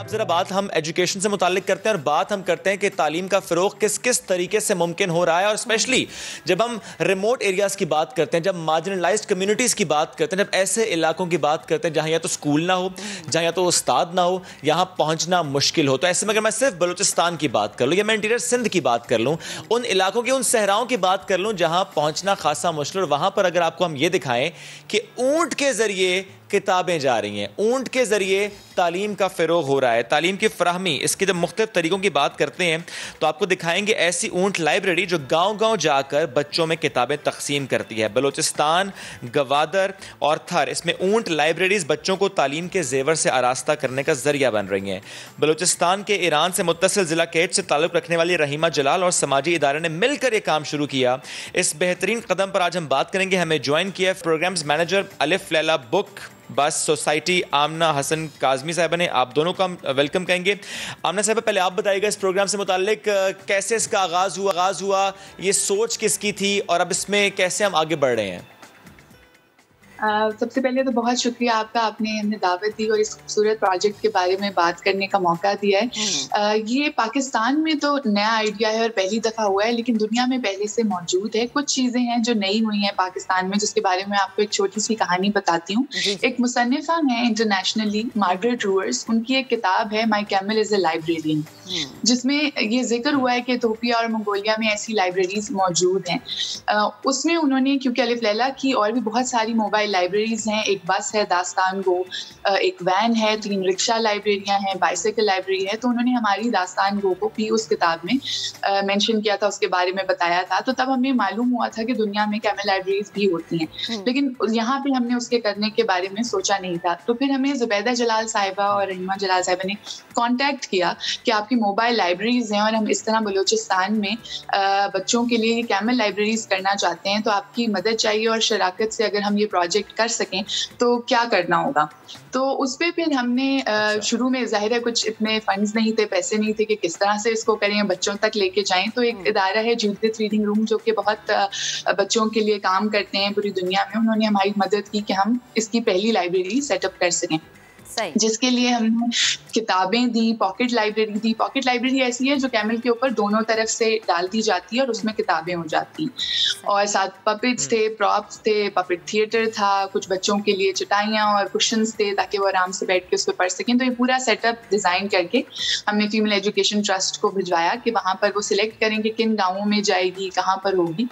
अब जरा बात हम एजुकेशन से मुताल्लिक करते हैं और बात हम करते हैं कि तालीम का फ़रोग़ किस किस तरीके से मुमकिन हो रहा है, और स्पेशली जब हम रिमोट एरियाज़ की बात करते हैं, जब मार्जिनलाइज्ड कम्युनिटीज़ की बात करते हैं, जब ऐसे इलाकों की बात करते हैं जहाँ या तो स्कूल ना हो, जहाँ या तो उस्ताद ना हो, यहाँ पहुँचना मुश्किल हो। तो ऐसे में अगर मैं सिर्फ बलूचिस्तान की बात कर लूँ या मैं इंटीरियर सिंध की बात कर लूँ, उन इलाकों की, उन सहराओं की बात कर लूँ जहाँ पहुँचना खासा मुश्किल, और वहाँ पर अगर आपको हम ये दिखाएं कि ऊँट के ज़रिए किताबें जा रही हैं, ऊँट के ज़रिए तालीम का फ़रोग़ हो रहा है, तालीम की फ़राहमी, इसके जब मुख्तलिफ़ तरीक़ों की बात करते हैं तो आपको दिखाएंगे ऐसी ऊँट लाइब्रेरी जो गांव-गांव जाकर बच्चों में किताबें तकसीम करती है। बलूचिस्तान, गवादर और थर, इसमें ऊँट लाइब्रेरीज़ बच्चों को तालीम के जेवर से आरास्ता करने का ज़रिया बन रही हैं। बलूचिस्तान के ईरान से मुत्तसिल ज़िला केट से ताल्लुक़ रखने वाली रहीमा जलाल और समाजी इदारे ने मिलकर ये काम शुरू किया। इस बेहतरीन कदम पर आज हम बात करेंगे। हमें ज्वाइन किया प्रोग्राम्स मैनेजर अलिफ लैला बुक बस सोसाइटी आमना हसन काजमी साहब ने। आप दोनों का वेलकम कहेंगे। आमना साहब, पहले आप बताइएगा इस प्रोग्राम से मुताल्लिक कैसे इसका आगाज़ हुआ, ये सोच किसकी थी और अब इसमें कैसे हम आगे बढ़ रहे हैं? सबसे पहले तो बहुत शुक्रिया आपका, आपने हमें दावत दी और इस खूबसूरत प्रोजेक्ट के बारे में बात करने का मौका दिया है। ये पाकिस्तान में तो नया आइडिया है और पहली दफ़ा हुआ है, लेकिन दुनिया में पहले से मौजूद है। कुछ चीज़ें हैं जो नई हुई हैं पाकिस्तान में, जिसके बारे में आपको एक छोटी सी कहानी बताती हूँ। एक मुसन्निफ़ा है इंटरनेशनली, मार्गरेट रूअर्स, उनकी एक किताब है माई कैमल इज़ अ लाइब्रेरियन, जिसमें ये जिक्र हुआ है कि इथियोपिया और मंगोलिया में ऐसी लाइब्रेरीज मौजूद हैं। उसमें उन्होंने, क्योंकि अलिफ लैला की और भी बहुत सारी मोबाइल लाइब्रेरीज हैं, एक बस है दास्तान गो, एक वैन है, 3 रिक्शा लाइब्रेरियां हैं, बाइसाइकिल लाइब्रेरी है, तो उन्होंने हमारी दास्तान गो को भी उस किताब में मेंशन किया था, उसके बारे में बताया था। तो तब हमें मालूम हुआ था कि दुनिया में कैमल लाइब्रेरीज भी होती हैं, लेकिन यहाँ पे हमने उसके करने के बारे में सोचा नहीं था। तो फिर हमें जुबैदा जलाल साहिबा और रहीमा जलाल साहिबा ने कॉन्टैक्ट किया कि आपकी मोबाइल लाइब्रेरीज हैं और हम इस तरह बलूचिस्तान में बच्चों के लिए कैमल लाइब्रेरीज करना चाहते हैं, तो आपकी मदद चाहिए और शराकत से अगर हम ये प्रोजेक्ट कर सकें तो क्या करना होगा। तो उस पर फिर हमने शुरू में, जाहिर है कुछ इतने फंड्स नहीं थे, पैसे नहीं थे कि किस तरह से इसको करें, बच्चों तक लेके जाएं। तो एक इदारा है जूडिथ रीडिंग रूम, जो कि बहुत बच्चों के लिए काम करते हैं पूरी दुनिया में, उन्होंने हमारी मदद की कि हम इसकी पहली लाइब्रेरी सेटअप कर सकें, जिसके लिए हमने किताबें दी, पॉकेट लाइब्रेरी दी। पॉकेट लाइब्रेरी ऐसी है जो कैमल के ऊपर दोनों तरफ से डाल दी जाती है और उसमें किताबें हो जाती हैं, और साथ पपेट्स थे, प्रॉप्स थे, पपेट थिएटर था, कुछ बच्चों के लिए चटाइयाँ और कुशन्स थे ताकि वो आराम से बैठ के उस पर पढ़ सकें। तो ये पूरा सेटअप डिज़ाइन करके हमने फीमेल एजुकेशन ट्रस्ट को भिजवाया कि वहाँ पर वो सिलेक्ट करेंगे किन गाँवों में जाएगी, कहाँ पर होगी,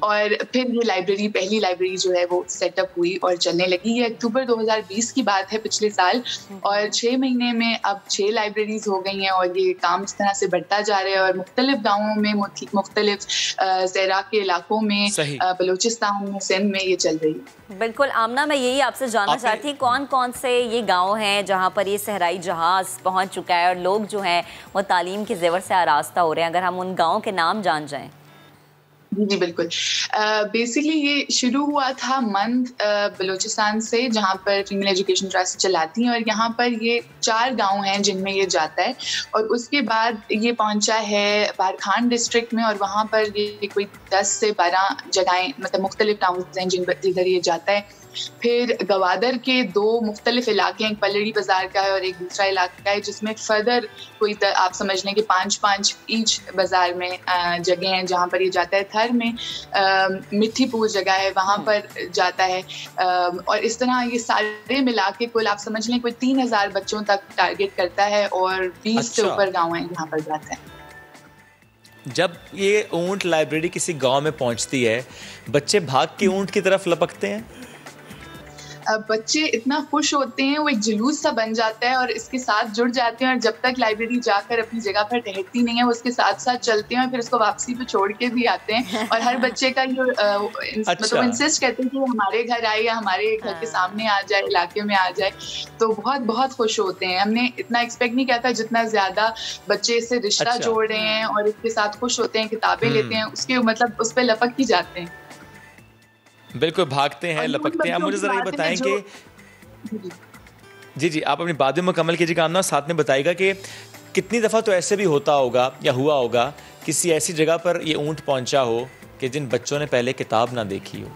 और फिर ये लाइब्रेरी, पहली लाइब्रेरी जो है वो सेटअप हुई और चलने लगी। ये अक्टूबर 2020 की बात है, पिछले साल, और 6 महीने में अब 6 लाइब्रेरीज हो गई हैं और ये काम इस तरह से बढ़ता जा रहा है और मुख्तलिफ गाँवों में, मुख्तलिफ सहरा के इलाकों में, बलूचिस्तान में, सिंध में ये चल रही है। बिल्कुल आमना, मैं यही आपसे जानना चाहती हूँ, कौन कौन से ये गाँव हैं जहाँ पर ये सहराई जहाज़ पहुँच चुका है और लोग जो हैं वो तालीम के जेवर से आरास्ता हो रहे हैं? अगर हम उन गाँव के नाम जान जाएँ। जी बिल्कुल। बेसिकली ये शुरू हुआ था मंद बलूचिस्तान से, जहाँ पर फीमेल एजुकेशन ट्रस्ट चलाती हैं, और यहाँ पर ये 4 गांव हैं जिनमें ये जाता है, और उसके बाद ये पहुँचा है बारखान डिस्ट्रिक्ट में, और वहाँ पर ये कोई 10 से 12 जगहें, मतलब मुख्तलिफ टाउन्स हैं जिधर ये जाता है। फिर गवादर के 2 मुख्तलिफ इलाके हैं, एक पलड़ी बाज़ार का है और एक दूसरा इलाका है, जिसमें फर्दर कोई आप समझ लें कि 5-5 ईच बाज़ार में जगह हैं जहाँ पर ये जाता है। थर में मिठीपुर जगह है, वहाँ पर जाता है, और इस तरह ये सारे मिला के कुल आप समझ लें कोई 3000 बच्चों तक टारगेट करता है, और 20 से ऊपर गाँव हैं जहाँ पर जाता है। जब ये ऊँट लाइब्रेरी किसी गांव में पहुंचती है, बच्चे भाग के ऊँट की तरफ लपकते हैं? बच्चे इतना खुश होते हैं, वो एक जुलूस सा बन जाता है और इसके साथ जुड़ जाते हैं, और जब तक लाइब्रेरी जाकर अपनी जगह पर ठहरती नहीं है वो उसके साथ साथ चलते हैं और फिर उसको वापसी पे छोड़ के भी आते हैं। और हर बच्चे का ये मतलब इंसिस्ट करते हैं कि हमारे घर आए या हमारे घर के सामने आ जाए, इलाके में आ जाए, तो बहुत बहुत खुश होते हैं। हमने इतना एक्सपेक्ट नहीं किया था जितना ज्यादा बच्चे इससे रिश्ता जोड़ रहे हैं और इसके साथ खुश होते हैं, किताबें लेते हैं, उसके मतलब उस पर लपक ही जाते हैं। बिल्कुल भागते हैं, लपकते हैं। आप मुझे जरा ये बताएं कि जी आप अपनी बात में मुकम्मल कीजिएगा आमना, साथ में बताइएगा कि कितनी दफ़ा तो ऐसे भी होता होगा या हुआ होगा किसी ऐसी जगह पर ये ऊँट पहुँचा हो कि जिन बच्चों ने पहले किताब ना देखी हो,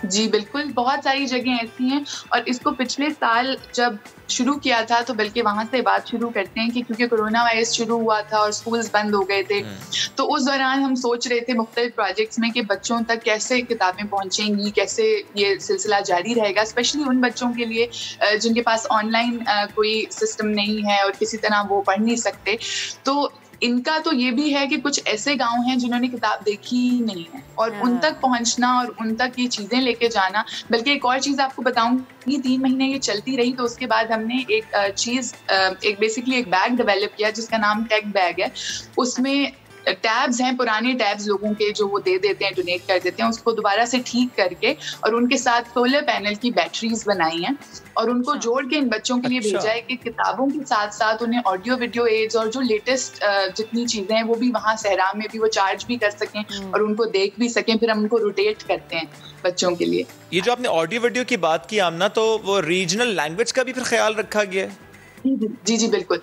जी बिल्कुल, बहुत सारी जगह ऐसी हैं और इसको पिछले साल जब शुरू किया था तो बल्कि वहाँ से बात शुरू करते हैं कि क्योंकि कोरोना वायरस शुरू हुआ था और स्कूल्स बंद हो गए थे, तो उस दौरान हम सोच रहे थे मुख्तलिफ प्रोजेक्ट्स में कि बच्चों तक कैसे किताबें पहुँचेंगी, कैसे ये सिलसिला जारी रहेगा, स्पेशली उन बच्चों के लिए जिनके पास ऑनलाइन कोई सिस्टम नहीं है और किसी तरह वो पढ़ नहीं सकते। तो इनका तो ये भी है कि कुछ ऐसे गांव हैं जिन्होंने किताब देखी ही नहीं है और उन तक पहुंचना और उन तक ये चीज़ें लेके जाना। बल्कि एक और चीज़ आपको बताऊंगी, 3 महीने ये चलती रही तो उसके बाद हमने एक बेसिकली एक बैग डेवलप किया जिसका नाम टेक बैग है। उसमें टैब्स हैं, पुराने टैब्स लोगों के जो वो दे देते हैं, डोनेट कर देते हैं, उसको दोबारा से ठीक करके और उनके साथ सोलर पैनल की बैटरीज बनाई हैं और उनको जोड़ के इन बच्चों के लिए भेजा है कि किताबों के साथ साथ उन्हें ऑडियो वीडियो एड्स और जो लेटेस्ट जितनी चीज़ें हैं वो भी वहाँ सहराम में भी वो चार्ज भी कर सकें और उनको देख भी सकें। फिर हम उनको रोटेट करते हैं बच्चों के लिए। ये जो आपने ऑडियो वीडियो की बात की आमना, तो वो रीजनल लैंग्वेज का भी फिर ख्याल रखा गया है? जी बिल्कुल।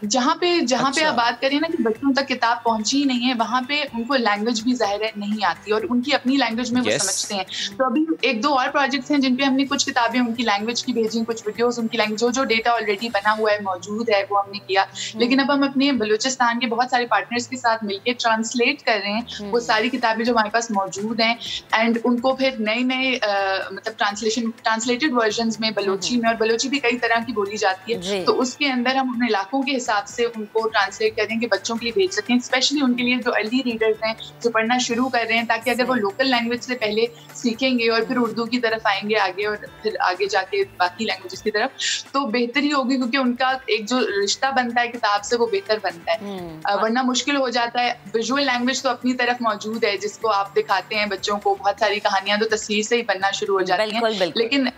जहाँ पे आप बात करें ना कि बच्चों तक किताब पहुंची ही नहीं है, वहाँ पे उनको लैंग्वेज भी ज़ाहिर है नहीं आती और उनकी अपनी लैंग्वेज में वो समझते हैं। तो अभी 1-2 और प्रोजेक्ट्स हैं जिन पे हमने कुछ किताबें उनकी लैंग्वेज की भेजी, कुछ वीडियोस उनकी लैंग्वेज, जो डेटा ऑलरेडी बना हुआ है मौजूद है वो हमने किया। लेकिन अब हम अपने बलूचिस्तान के बहुत सारे पार्टनर्स के साथ मिलकर ट्रांसलेट कर रहे हैं वो सारी किताबें जो हमारे पास मौजूद हैं एंड उनको फिर नए मतलब ट्रांसलेटेड वर्जन में बलोची में, और बलोची भी कई तरह की बोली जाती है, तो उसके अंदर हम अपने इलाकों के हिसाब से उनको ट्रांसलेट करें कि बच्चों के लिए भेज सकें, स्पेशली उनके लिए जो अर्ली रीडर्स हैं जो पढ़ना शुरू कर रहे हैं, ताकि अगर वो लोकल लैंग्वेज से पहले सीखेंगे और फिर उर्दू की तरफ आएंगे आगे और फिर आगे जाके बाकी लैंग्वेजेस की तरफ, तो बेहतरी होगी क्योंकि उनका एक जो रिश्ता बनता है किताब से वो बेहतर बनता है। वरना मुश्किल हो जाता है। विजुअल लैंग्वेज तो अपनी तरफ मौजूद है जिसको आप दिखाते हैं बच्चों को, बहुत सारी कहानियां तो तस्वीर से ही बनना शुरू हो जाती हैं, लेकिन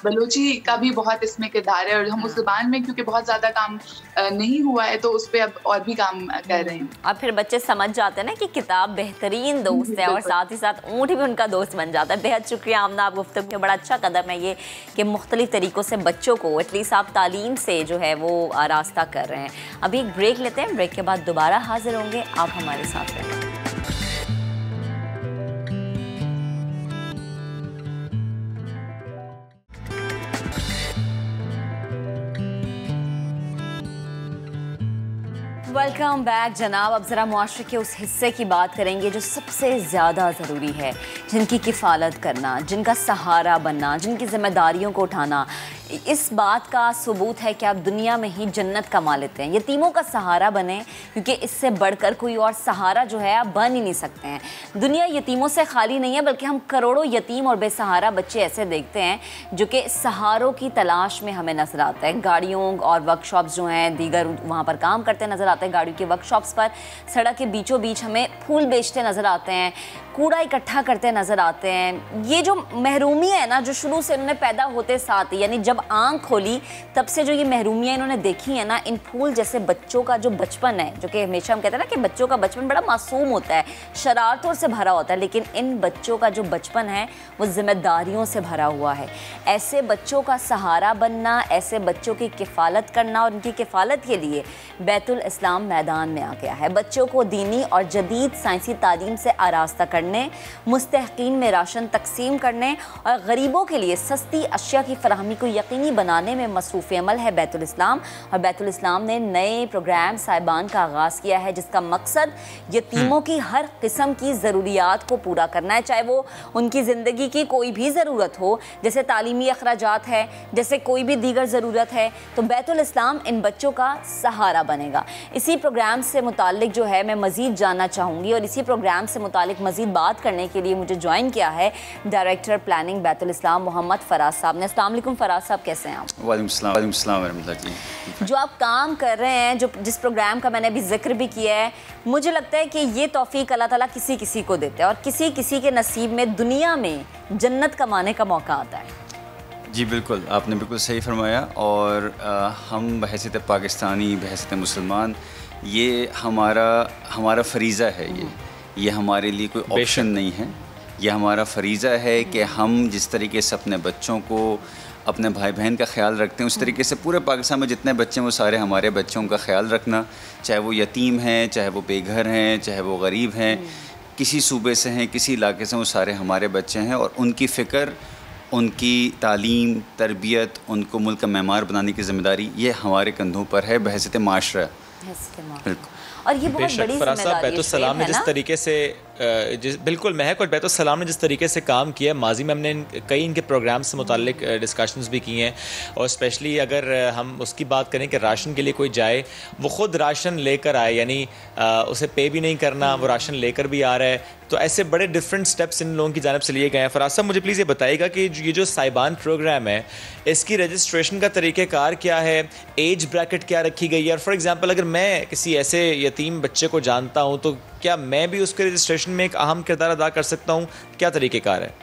बलोची का भी बहुत इसमें किरदार है और हम उस ज़बान में क्योंकि बहुत ज़्यादा काम नहीं हुआ है तो उस पर अब और भी काम कर रहे हैं। और फिर बच्चे समझ जाते हैं ना कि किताब बेहतरीन दोस्त है और साथ ही साथ ऊँट भी उनका दोस्त बन जाता है। बेहद शुक्रिया आमना, आप गुफ्तगू के बड़ा अच्छा कदम है ये कि मुख्तलिफ तरीक़ों से बच्चों को एटलीस्ट आप तालीम से जो है वो आरास्ता कर रहे हैं। अभी एक ब्रेक लेते हैं, ब्रेक के बाद दोबारा हाजिर होंगे, आप हमारे साथ रहें। वेलकम बैक जनाब। अब ज़रा मुआशरे के उस हिस्से की बात करेंगे जो सबसे ज़्यादा ज़रूरी है, जिनकी किफ़ालत करना, जिनका सहारा बनना, जिनकी ज़िम्मेदारियों को उठाना। इस बात का सबूत है कि आप दुनिया में ही जन्नत कमा लेते हैं। यतीमों का सहारा बने, क्योंकि इससे बढ़कर कोई और सहारा जो है आप बन ही नहीं सकते हैं। दुनिया यतीमों से खाली नहीं है, बल्कि हम करोड़ों यतीम और बेसहारा बच्चे ऐसे देखते हैं जो कि सहारों की तलाश में हमें नज़र आता है। गाड़ियों और वर्कशॉप्स जो हैं दीगर वहाँ पर काम करते नज़र आते हैं, गाड़ियों के वर्कशॉप्स पर सड़क के बीचों बीच हमें फूल बेचते नज़र आते हैं, कूड़ा इकट्ठा करते नज़र आते हैं। ये जो महरूमियाँ है ना, जो शुरू से उन्होंने पैदा होते साथ ही, यानी जब आँख खोली तब से जो ये महरूमियाँ इन्होंने देखी है ना, इन फूल जैसे बच्चों का जो बचपन है, जो कि हमेशा हम कहते हैं ना कि बच्चों का बचपन बड़ा मासूम होता है, शरारतों से भरा होता है, लेकिन इन बच्चों का जो बचपन है वो जिम्मेदारियों से भरा हुआ है। ऐसे बच्चों का सहारा बनना, ऐसे बच्चों की किफ़ालत करना, और उनकी किफ़ालत के लिए बैतुल इस्लाम मैदान में आ गया है। बच्चों को दीनी और जदीद साइंसी तालीम से आरास्ता करने, मुस्तहक़ीन में राशन तकसीम करने और गरीबों के लिए सस्ती अशिया की फराहमी को यकीनी बनाने में मसरूफ़ अमल है बैतुल इस्लाम। और बैतुल इस्लाम ने नए प्रोग्राम साहिबान का आगाज़ किया है, जिसका मकसद यतीमों की हर किस्म की ज़रूरियात को पूरा करना है, चाहे वो उनकी ज़िंदगी की कोई भी ज़रूरत हो, जैसे तालीमी अखराजात है, जैसे कोई भी दीगर ज़रूरत है, तो बैतुल इस्लाम इन बच्चों का सहारा बनेगा। इसी प्रोग्राम से मुताल्लिक जो है मैं मज़ीद जानना चाहूँगी, और इसी प्रोग्राम से मुताल्लिक मज़ीद बात करने के लिए मुझे ज्वाइन किया है डायरेक्टर प्लानिंग बैतुल इस्लाम मोहम्मद फराज साहब ने। अस्सलाम वालेकुम फराज साहब, कैसे हैं आप? वालेकुम अस्सलाम वरहमतुल्लाह जी। जो आप काम कर रहे हैं, जिस प्रोग्राम का मैंने अभी जिक्र भी किया है, मुझे लगता है कि ये तौफीक अल्लाह ताला किसी किसी को देते हैं और किसी किसी के नसीब में दुनिया में जन्नत कमाने का मौका आता है। जी बिल्कुल, आपने बिल्कुल सही फरमाया। और हम बहैसियत पाकिस्तानी, बहैसियत मुसलमान, ये हमारा फ़रीज़ा है, ये हमारे लिए कोई ऑप्शन नहीं है। ये हमारा फ़रीज़ा है कि हम जिस तरीके से अपने बच्चों को, अपने भाई बहन का ख्याल रखते हैं, उस तरीके से पूरे पाकिस्तान में जितने बच्चे हैं वो सारे हमारे बच्चों का ख्याल रखना, चाहे वो यतीम हैं, चाहे वो बेघर हैं, चाहे वो गरीब हैं। किसी सूबे से हैं, किसी इलाके से, वो सारे हमारे बच्चे हैं और उनकी फ़िक्र, उनकी तालीम, तरबियत, उनको मुल्क का मेमार बनाने की ज़िम्मेदारी ये हमारे कंधों पर है बहैसियत माशरा। बिल्कुल। और ये बहुत बड़ी जिम्मेदारी है। बैतुस्सलाम ने जिस तरीके से बिल्कुल महक और बैतुस्सलाम ने जिस तरीके से काम किया, माजी में हमने कई इनके प्रोग्राम से मुताल्लिक डिस्कशंस भी किए हैं और स्पेशली अगर हम उसकी बात करें कि राशन के लिए कोई जाए, वो ख़ुद राशन लेकर आए, यानी उसे पे भी नहीं करना, वो राशन लेकर भी आ रहा है। तो ऐसे बड़े डिफरेंट स्टेप्स इन लोगों की जानिब से लिए गए हैं। फराज साहब, मुझे प्लीज़ ये बताइएगा कि ये जो साहिबान प्रोग्राम है, इसकी रजिस्ट्रेशन का तरीक़ेकार क्या है, एज ब्रैकेट क्या रखी गई है? और फॉर एग्जांपल अगर मैं किसी ऐसे यतीम बच्चे को जानता हूँ तो क्या मैं भी उसके रजिस्ट्रेशन में एक अहम किरदार अदा कर सकता हूँ? क्या तरीक़ेकार है?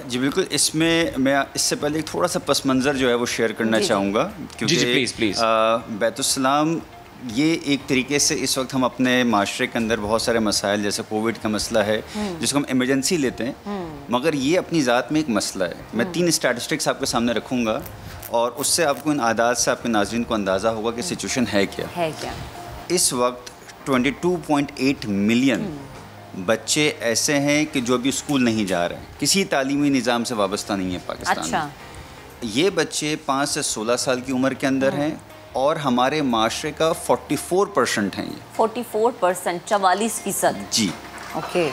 जी बिल्कुल। इसमें मैं इससे पहले एक थोड़ा सा पस मंज़र जो है वो शेयर करना चाहूँगा, क्योंकि प्लीज़ बैतुस्सलाम ये एक तरीके से इस वक्त हम अपने माशरे के अंदर बहुत सारे मसाइल, जैसे कोविड का मसला है जिसको हम इमरजेंसी लेते हैं, मगर ये अपनी ज़ात में एक मसला है। मैं 3 स्टैटिस्टिक्स आपके सामने रखूँगा और उससे आपको इन आदाद से आपके नाज़रीन को अंदाज़ा होगा कि सिचुएशन है क्या। इस वक्त 22.8 मिलियन बच्चे ऐसे हैं कि जो अभी स्कूल नहीं जा रहे हैं, किसी तालीमी निज़ाम से वाबस्ता नहीं है पाकिस्तान में। ये बच्चे 5 से 16 साल की उम्र के अंदर हैं और हमारे माशरे का 44% हैं। ये 44%, 44%। जी, ओके।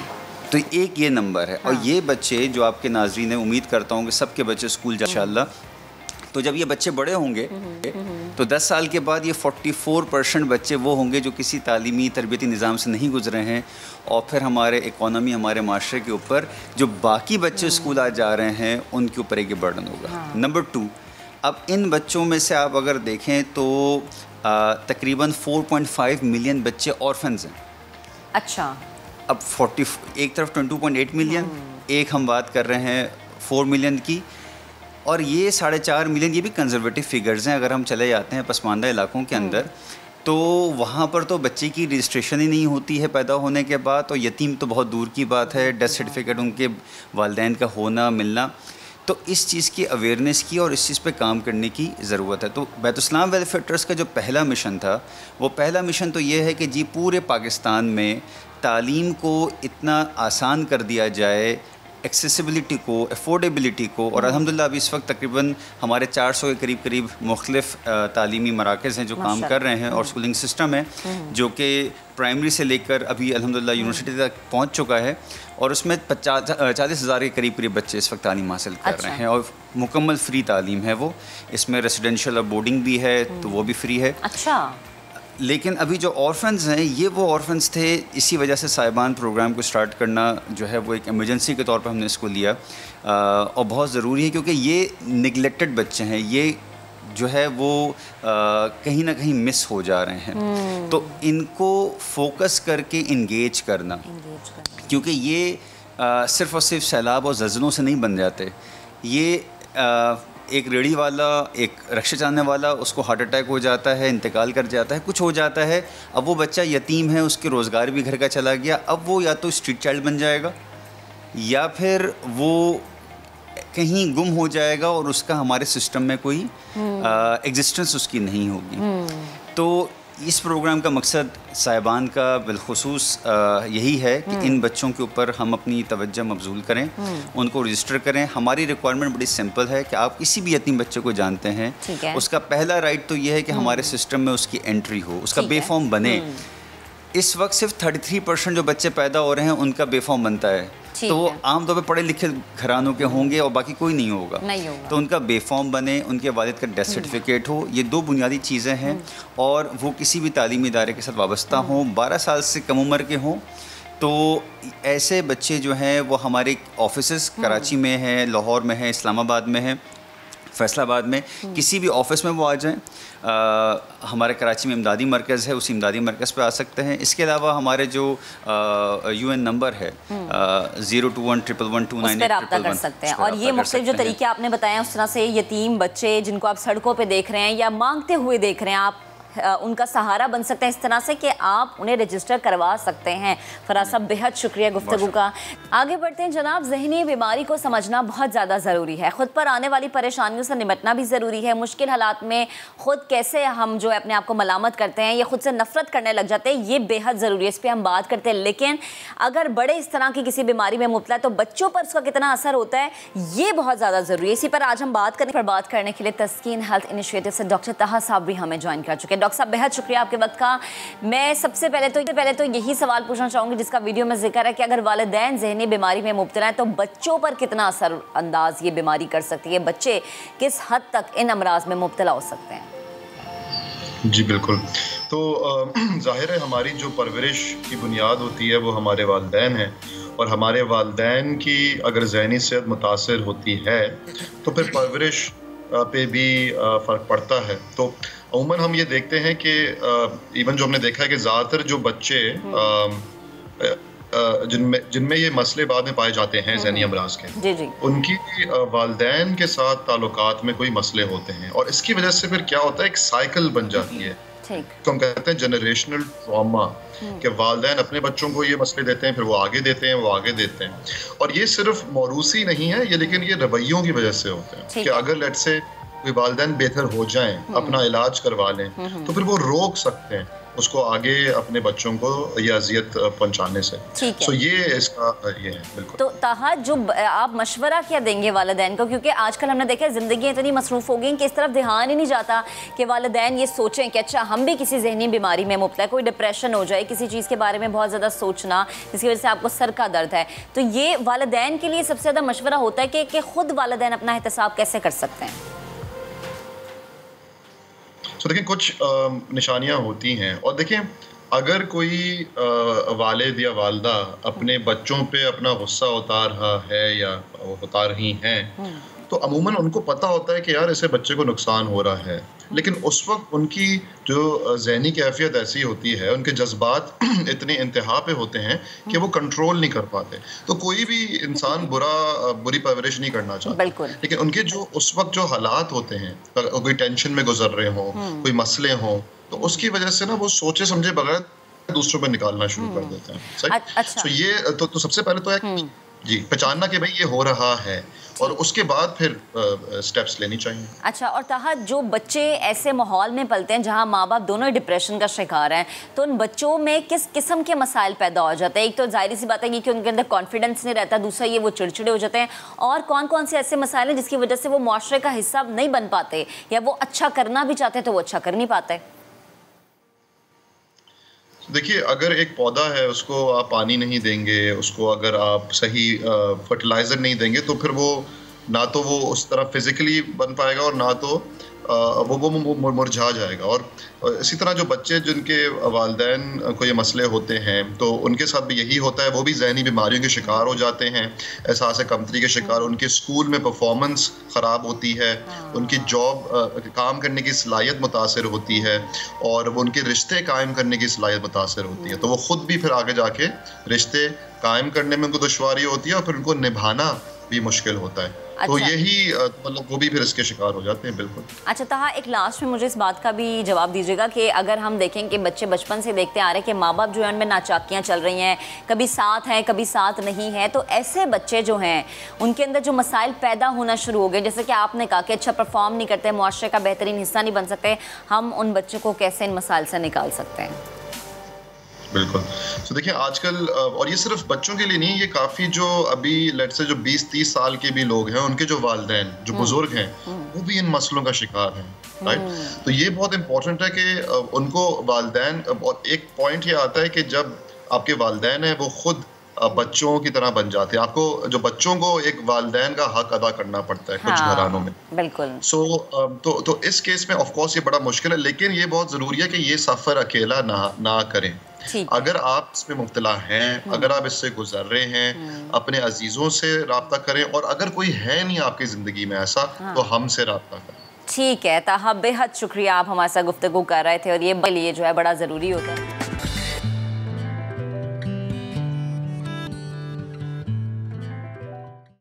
तो एक ये नंबर है। और ये बच्चे जो आपके नाज़रीन है, उम्मीद करता हूँ कि सबके बच्चे स्कूल जा इंशाअल्लाह। तो जब ये बच्चे बड़े होंगे तो 10 साल के बाद ये 44% बच्चे वो होंगे जो किसी तालीमी तरबियती निज़ाम से नहीं गुजरे हैं, और फिर हमारे इकॉनमी, हमारे माशरे के ऊपर जो बाकी बच्चे स्कूल आज जा रहे हैं उनके ऊपर एक बर्डन होगा। नंबर 2, अब इन बच्चों में से आप अगर देखें तो तकरीबन 4.5 मिलियन बच्चे ऑर्फन्स हैं। अच्छा। अब 40 एक तरफ 22.8 मिलियन, एक हम बात कर रहे हैं 4 मिलियन की, और ये 4.5 मिलियन, ये भी कंजर्वेटिव फिगर्स हैं। अगर हम चले जाते हैं पसमानदा इलाकों के अंदर तो वहाँ पर तो बच्चे की रजिस्ट्रेशन ही नहीं होती है पैदा होने के बाद, तो यतीम तो बहुत दूर की बात है, डेथ सर्टिफिकेट उनके वालिदैन का होना मिलना। तो इस चीज़ की अवेयरनेस की और इस चीज़ पे काम करने की ज़रूरत है। तो बैतुस्सलाम वेलफेयर ट्रस्ट का जो पहला मिशन था, वो पहला मिशन तो ये है कि जी पूरे पाकिस्तान में तालीम को इतना आसान कर दिया जाए, एक्सेसिबिलिटी को, अफोर्डेबिलिटी को। और अल्हम्दुलिल्लाह अभी इस वक्त तकरीबन हमारे 400 के करीब मुख्तलिफ तालीमी मराकज़ हैं जो काम कर रहे हैं, और स्कूलिंग सिस्टम है जो कि प्राइमरी से लेकर अभी अल्हम्दुलिल्लाह यूनिवर्सिटी तक पहुंच चुका है, और उसमें 40,000 के करीब बच्चे इस वक्त तालीम हासिल कर रहे हैं, और मुकम्मल फ़्री तालीम है वो। इसमें रेसिडेंशियल और बोर्डिंग भी है, तो वो भी फ्री है। अच्छा। लेकिन अभी जो ऑर्फन्स हैं, ये वो ऑर्फन्स थे, इसी वजह से साहिबान प्रोग्राम को स्टार्ट करना जो है वो एक इमरजेंसी के तौर पर हमने इसको लिया, और बहुत ज़रूरी है क्योंकि ये निगलेक्टेड बच्चे हैं, ये जो है वो कहीं ना कहीं मिस हो जा रहे हैं। तो इनको फोकस करके इंगेज करना, क्योंकि ये सिर्फ़ और सिर्फ सैलाब और ज़लज़लों से नहीं बन जाते। ये एक रेडी वाला, एक रिक्शा चलाने वाला, उसको हार्ट अटैक हो जाता है, इंतकाल कर जाता है, कुछ हो जाता है, अब वो बच्चा यतीम है, उसके रोज़गार भी घर का चला गया, अब वो या तो स्ट्रीट चाइल्ड बन जाएगा या फिर वो कहीं गुम हो जाएगा और उसका हमारे सिस्टम में कोई एग्जिस्टेंस उसकी नहीं होगी। तो इस प्रोग्राम का मकसद साहिबान का बिलखुसूस यही है कि इन बच्चों के ऊपर हम अपनी तवज्जो मबजूल करें, उनको रजिस्टर करें। हमारी रिक्वायरमेंट बड़ी सिंपल है कि आप किसी भी यतीम बच्चे को जानते हैं, उसका पहला राइट तो ये है कि हमारे सिस्टम में उसकी एंट्री हो, उसका बेफॉर्म बने। इस वक्त सिर्फ 33% जो बच्चे पैदा हो रहे हैं उनका बेफॉर्म बनता है, तो वो आमतौर पे पढ़े लिखे घरानों के होंगे और बाकी कोई नहीं होगा, तो उनका बेफॉर्म बने, उनके वालिद का डेथ सर्टिफिकेट हो। ये 2 बुनियादी चीज़ें हैं, और वो किसी भी तालीमी इदारे के साथ वाबस्ता हों, 12 साल से कम उम्र के हों। तो ऐसे बच्चे जो हैं वो हमारे ऑफिस कराची में हैं, लाहौर में हैं, इस्लामाबाद में हैं, फैसलाबाद में, किसी भी ऑफिस में वो आ जाएं। हमारे कराची में इमदादी मरकज़ है, उसी इमदादी मरकज़ पे आ सकते हैं। इसके अलावा हमारे जो UN नंबर है 0211129 पर रब्ता कर सकते हैं। और ये मुख्तलिफ जो तरीके आपने बताए हैं, उस तरह से यतीम बच्चे जिनको आप सड़कों पे देख रहे हैं या मांगते हुए देख रहे हैं, आप उनका सहारा बन सकते हैं इस तरह से कि आप उन्हें रजिस्टर करवा सकते हैं। फराज साहब बेहद शुक्रिया गुफ्तगू का। आगे बढ़ते हैं जनाब, जहनी बीमारी को समझना बहुत ज़्यादा ज़रूरी है, ख़ुद पर आने वाली परेशानियों से निपटना भी ज़रूरी है। मुश्किल हालात में ख़ुद कैसे हम जो है अपने आप को मलामत करते हैं या ख़ुद से नफ़रत करने लग जाते हैं, ये बेहद ज़रूरी है, इस पर हम बात करते हैं। लेकिन अगर बड़े इस तरह की किसी बीमारी में मुब्तला है तो बच्चों पर उसका कितना असर होता है, ये बहुत ज़्यादा ज़रूरी है। इसी पर आज हम बात करने के लिए तस्कीन हेल्थ इनिशिएटिव से डॉक्टर ताहा साहब भी हमें ज्वाइन कर चुके हैं। डॉक्टर साहब बेहद शुक्रिया आपके वक्त का। मैं सबसे पहले तो यही सवाल पूछना चाहूँगी जिसका वीडियो में जिक्र है कि अगर वालिदैन ज़हनी बीमारी में मुब्तला है तो बच्चों पर कितना असर अंदाज ये बीमारी कर सकती है, बच्चे किस हद तक इन अमराज में मुब्तला हो सकते हैं? जी बिल्कुल, तो ज़ाहिर है हमारी जो परवरिश की बुनियाद होती है वो हमारे वालिदैन हैं, और हमारे वालिदैन की अगर ज़हनी सेहत मुतासर होती है तो फिर परवरिश पे भी फ़र्क पड़ता है। तो अमूमन हम ये देखते हैं कि इवन जो हमने देखा है कि ज़्यादातर जो बच्चे जिनमें ये मसले बाद में पाए जाते हैं ज़हनी अमराज के, उनकी वालिदैन के साथ ताल्लुकात में कोई मसले होते हैं, और इसकी वजह से फिर क्या होता है, एक साइकिल बन जाती है। तो हम कहते हैं जनरेशनल ट्रॉमा, कि वालिदैन अपने बच्चों को ये मसले देते हैं, फिर वो आगे देते हैं, वो आगे देते हैं। और ये सिर्फ मौरूसी नहीं है ये, लेकिन ये रवैयों की वजह से होते हैं कि अगर लेट से कोई वालिदैन बेहतर हो जाएं, अपना इलाज करवा लें, तो फिर वो रोक सकते हैं उसको आगे अपने बच्चों को ये अजियत पहुंचाने से। तो ये इसका ये है बिल्कुल। तो ताहा, जो आप मशवरा क्या देंगे वालिदैन को, क्योंकि आजकल हमने देखा है ज़िंदगी इतनी मसरूफ़ हो गई कि इस तरफ ध्यान ही नहीं जाता कि वालिदैन ये सोचें कि अच्छा हम भी किसी जहनी बीमारी में मुब्तला है, कोई डिप्रेशन हो जाए, किसी चीज़ के बारे में बहुत ज़्यादा सोचना जिसकी वजह से आपको सर का दर्द है, तो ये वालिदैन के लिए सबसे ज़्यादा मशवरा होता है कि ख़ुद वालिदैन अपना एहतसाब कैसे कर सकते हैं? तो देखिए कुछ निशानियां होती हैं, और देखिए अगर कोई वालिद या वालदा अपने बच्चों पे अपना गुस्सा उतार रहा है या उतार रही हैं, तो अमूमन उनको पता होता है कि यार इससे बच्चे को नुकसान हो रहा है, लेकिन उस वक्त उनकी जो ज़हनी कैफियत ऐसी होती है, उनके जज्बात इतने इंतहा पे होते हैं कि वो कंट्रोल नहीं कर पाते। तो कोई भी इंसान बुरी परवरिश नहीं करना चाहता, लेकिन उनके जो उस वक्त जो हालात होते हैं, कोई टेंशन में गुजर रहे हों, कोई मसले हों, तो उसकी वजह से ना वो सोचे समझे बगैर दूसरों पर निकालना शुरू कर देते हैं। सही? अच्छा। तो ये तो सबसे पहले तो है जी पहचानना कि भाई ये हो रहा है, और उसके बाद फिर स्टेप्स लेनी चाहिए। अच्छा, और ताहा, जो बच्चे ऐसे माहौल में पलते हैं जहां माँ बाप दोनों डिप्रेशन का शिकार हैं, तो उन बच्चों में किस किस्म के मसाइल पैदा हो जाते हैं? एक तो जाहिर सी बात है कि उनके अंदर कॉन्फिडेंस नहीं रहता, दूसरा ये वो चिड़चिड़े हो जाते हैं, और कौन कौन से ऐसे मसाइल हैं जिसकी वजह से वो मुआशरे का हिस्सा नहीं बन पाते, या वो अच्छा करना भी चाहते तो वो अच्छा कर नहीं पाते? देखिए अगर एक पौधा है उसको आप पानी नहीं देंगे, उसको अगर आप सही फर्टिलाइज़र नहीं देंगे, तो फिर वो ना तो वो उस तरह फिज़िकली बन पाएगा और ना तो वो मुरझा जाएगा। और इसी तरह जो बच्चे जिनके वालिदैन को ये मसले होते हैं, तो उनके साथ भी यही होता है, वो भी ज़हनी बीमारियों के शिकार हो जाते हैं, एहसास कमतरी के शिकार, उनके स्कूल में परफॉर्मेंस ख़राब होती है, उनकी जॉब काम करने की सलाहियत मुतासर होती है, और वो उनके रिश्ते कायम करने की सलाहियत मुतासर होती है। तो वो ख़ुद भी फिर आगे जाके रिश्ते कायम करने में उनको दुश्वारी होती है, और फिर उनको निभाना भी मुश्किल होता है। अच्छा। तो यही मतलब वो भी फिर इसके शिकार हो जाते हैं। बिल्कुल। अच्छा ताहा, एक लास्ट में मुझे इस बात का भी जवाब दीजिएगा कि अगर हम देखें कि बच्चे बचपन से देखते आ रहे हैं कि माँ बाप जो है उनमें नाचाकियाँ चल रही हैं, कभी साथ हैं कभी साथ नहीं है, तो ऐसे बच्चे जो हैं उनके अंदर जो मसाइल पैदा होना शुरू हो गए, जैसे कि आपने कहा कि अच्छा परफॉर्म नहीं करते, मुआशरे का बेहतरीन हिस्सा नहीं बन सकते, हम उन बच्चों को कैसे इन मसाइल से निकाल सकते हैं? बिल्कुल। तो देखिए आजकल, और ये सिर्फ बच्चों के लिए नहीं, ये काफ़ी जो अभी लेट से जो 20-30 साल के भी लोग हैं, उनके जो वालिदैन जो बुजुर्ग हैं, वो भी इन मसलों का शिकार हैं। राइट? तो ये बहुत इंपॉर्टेंट है कि उनको वालिदैन, और एक पॉइंट ये आता है कि जब आपके वालिदैन हैं वो खुद बच्चों की तरह बन जाते हैं, आपको जो बच्चों को एक वालिदैन का हक अदा करना पड़ता है कुछ घरानों में। बिल्कुल। तो इस केस में ऑफ कोर्स ये बड़ा मुश्किल है, लेकिन ये बहुत ज़रूरी है कि ये सफ़र अकेला ना करें। अगर आप इसमें मुब्तला हैं, अगर आप इससे गुजर रहे हैं, अपने अजीज़ों से रब्ता करें, और अगर कोई है नहीं आपकी ज़िंदगी में ऐसा, तो हमसे रब्ता करें। ठीक है ताहा, बेहद शुक्रिया, आप हमारे साथ गुफ्तगू कर रहे थे, और ये लिए जो है बड़ा ज़रूरी होता है।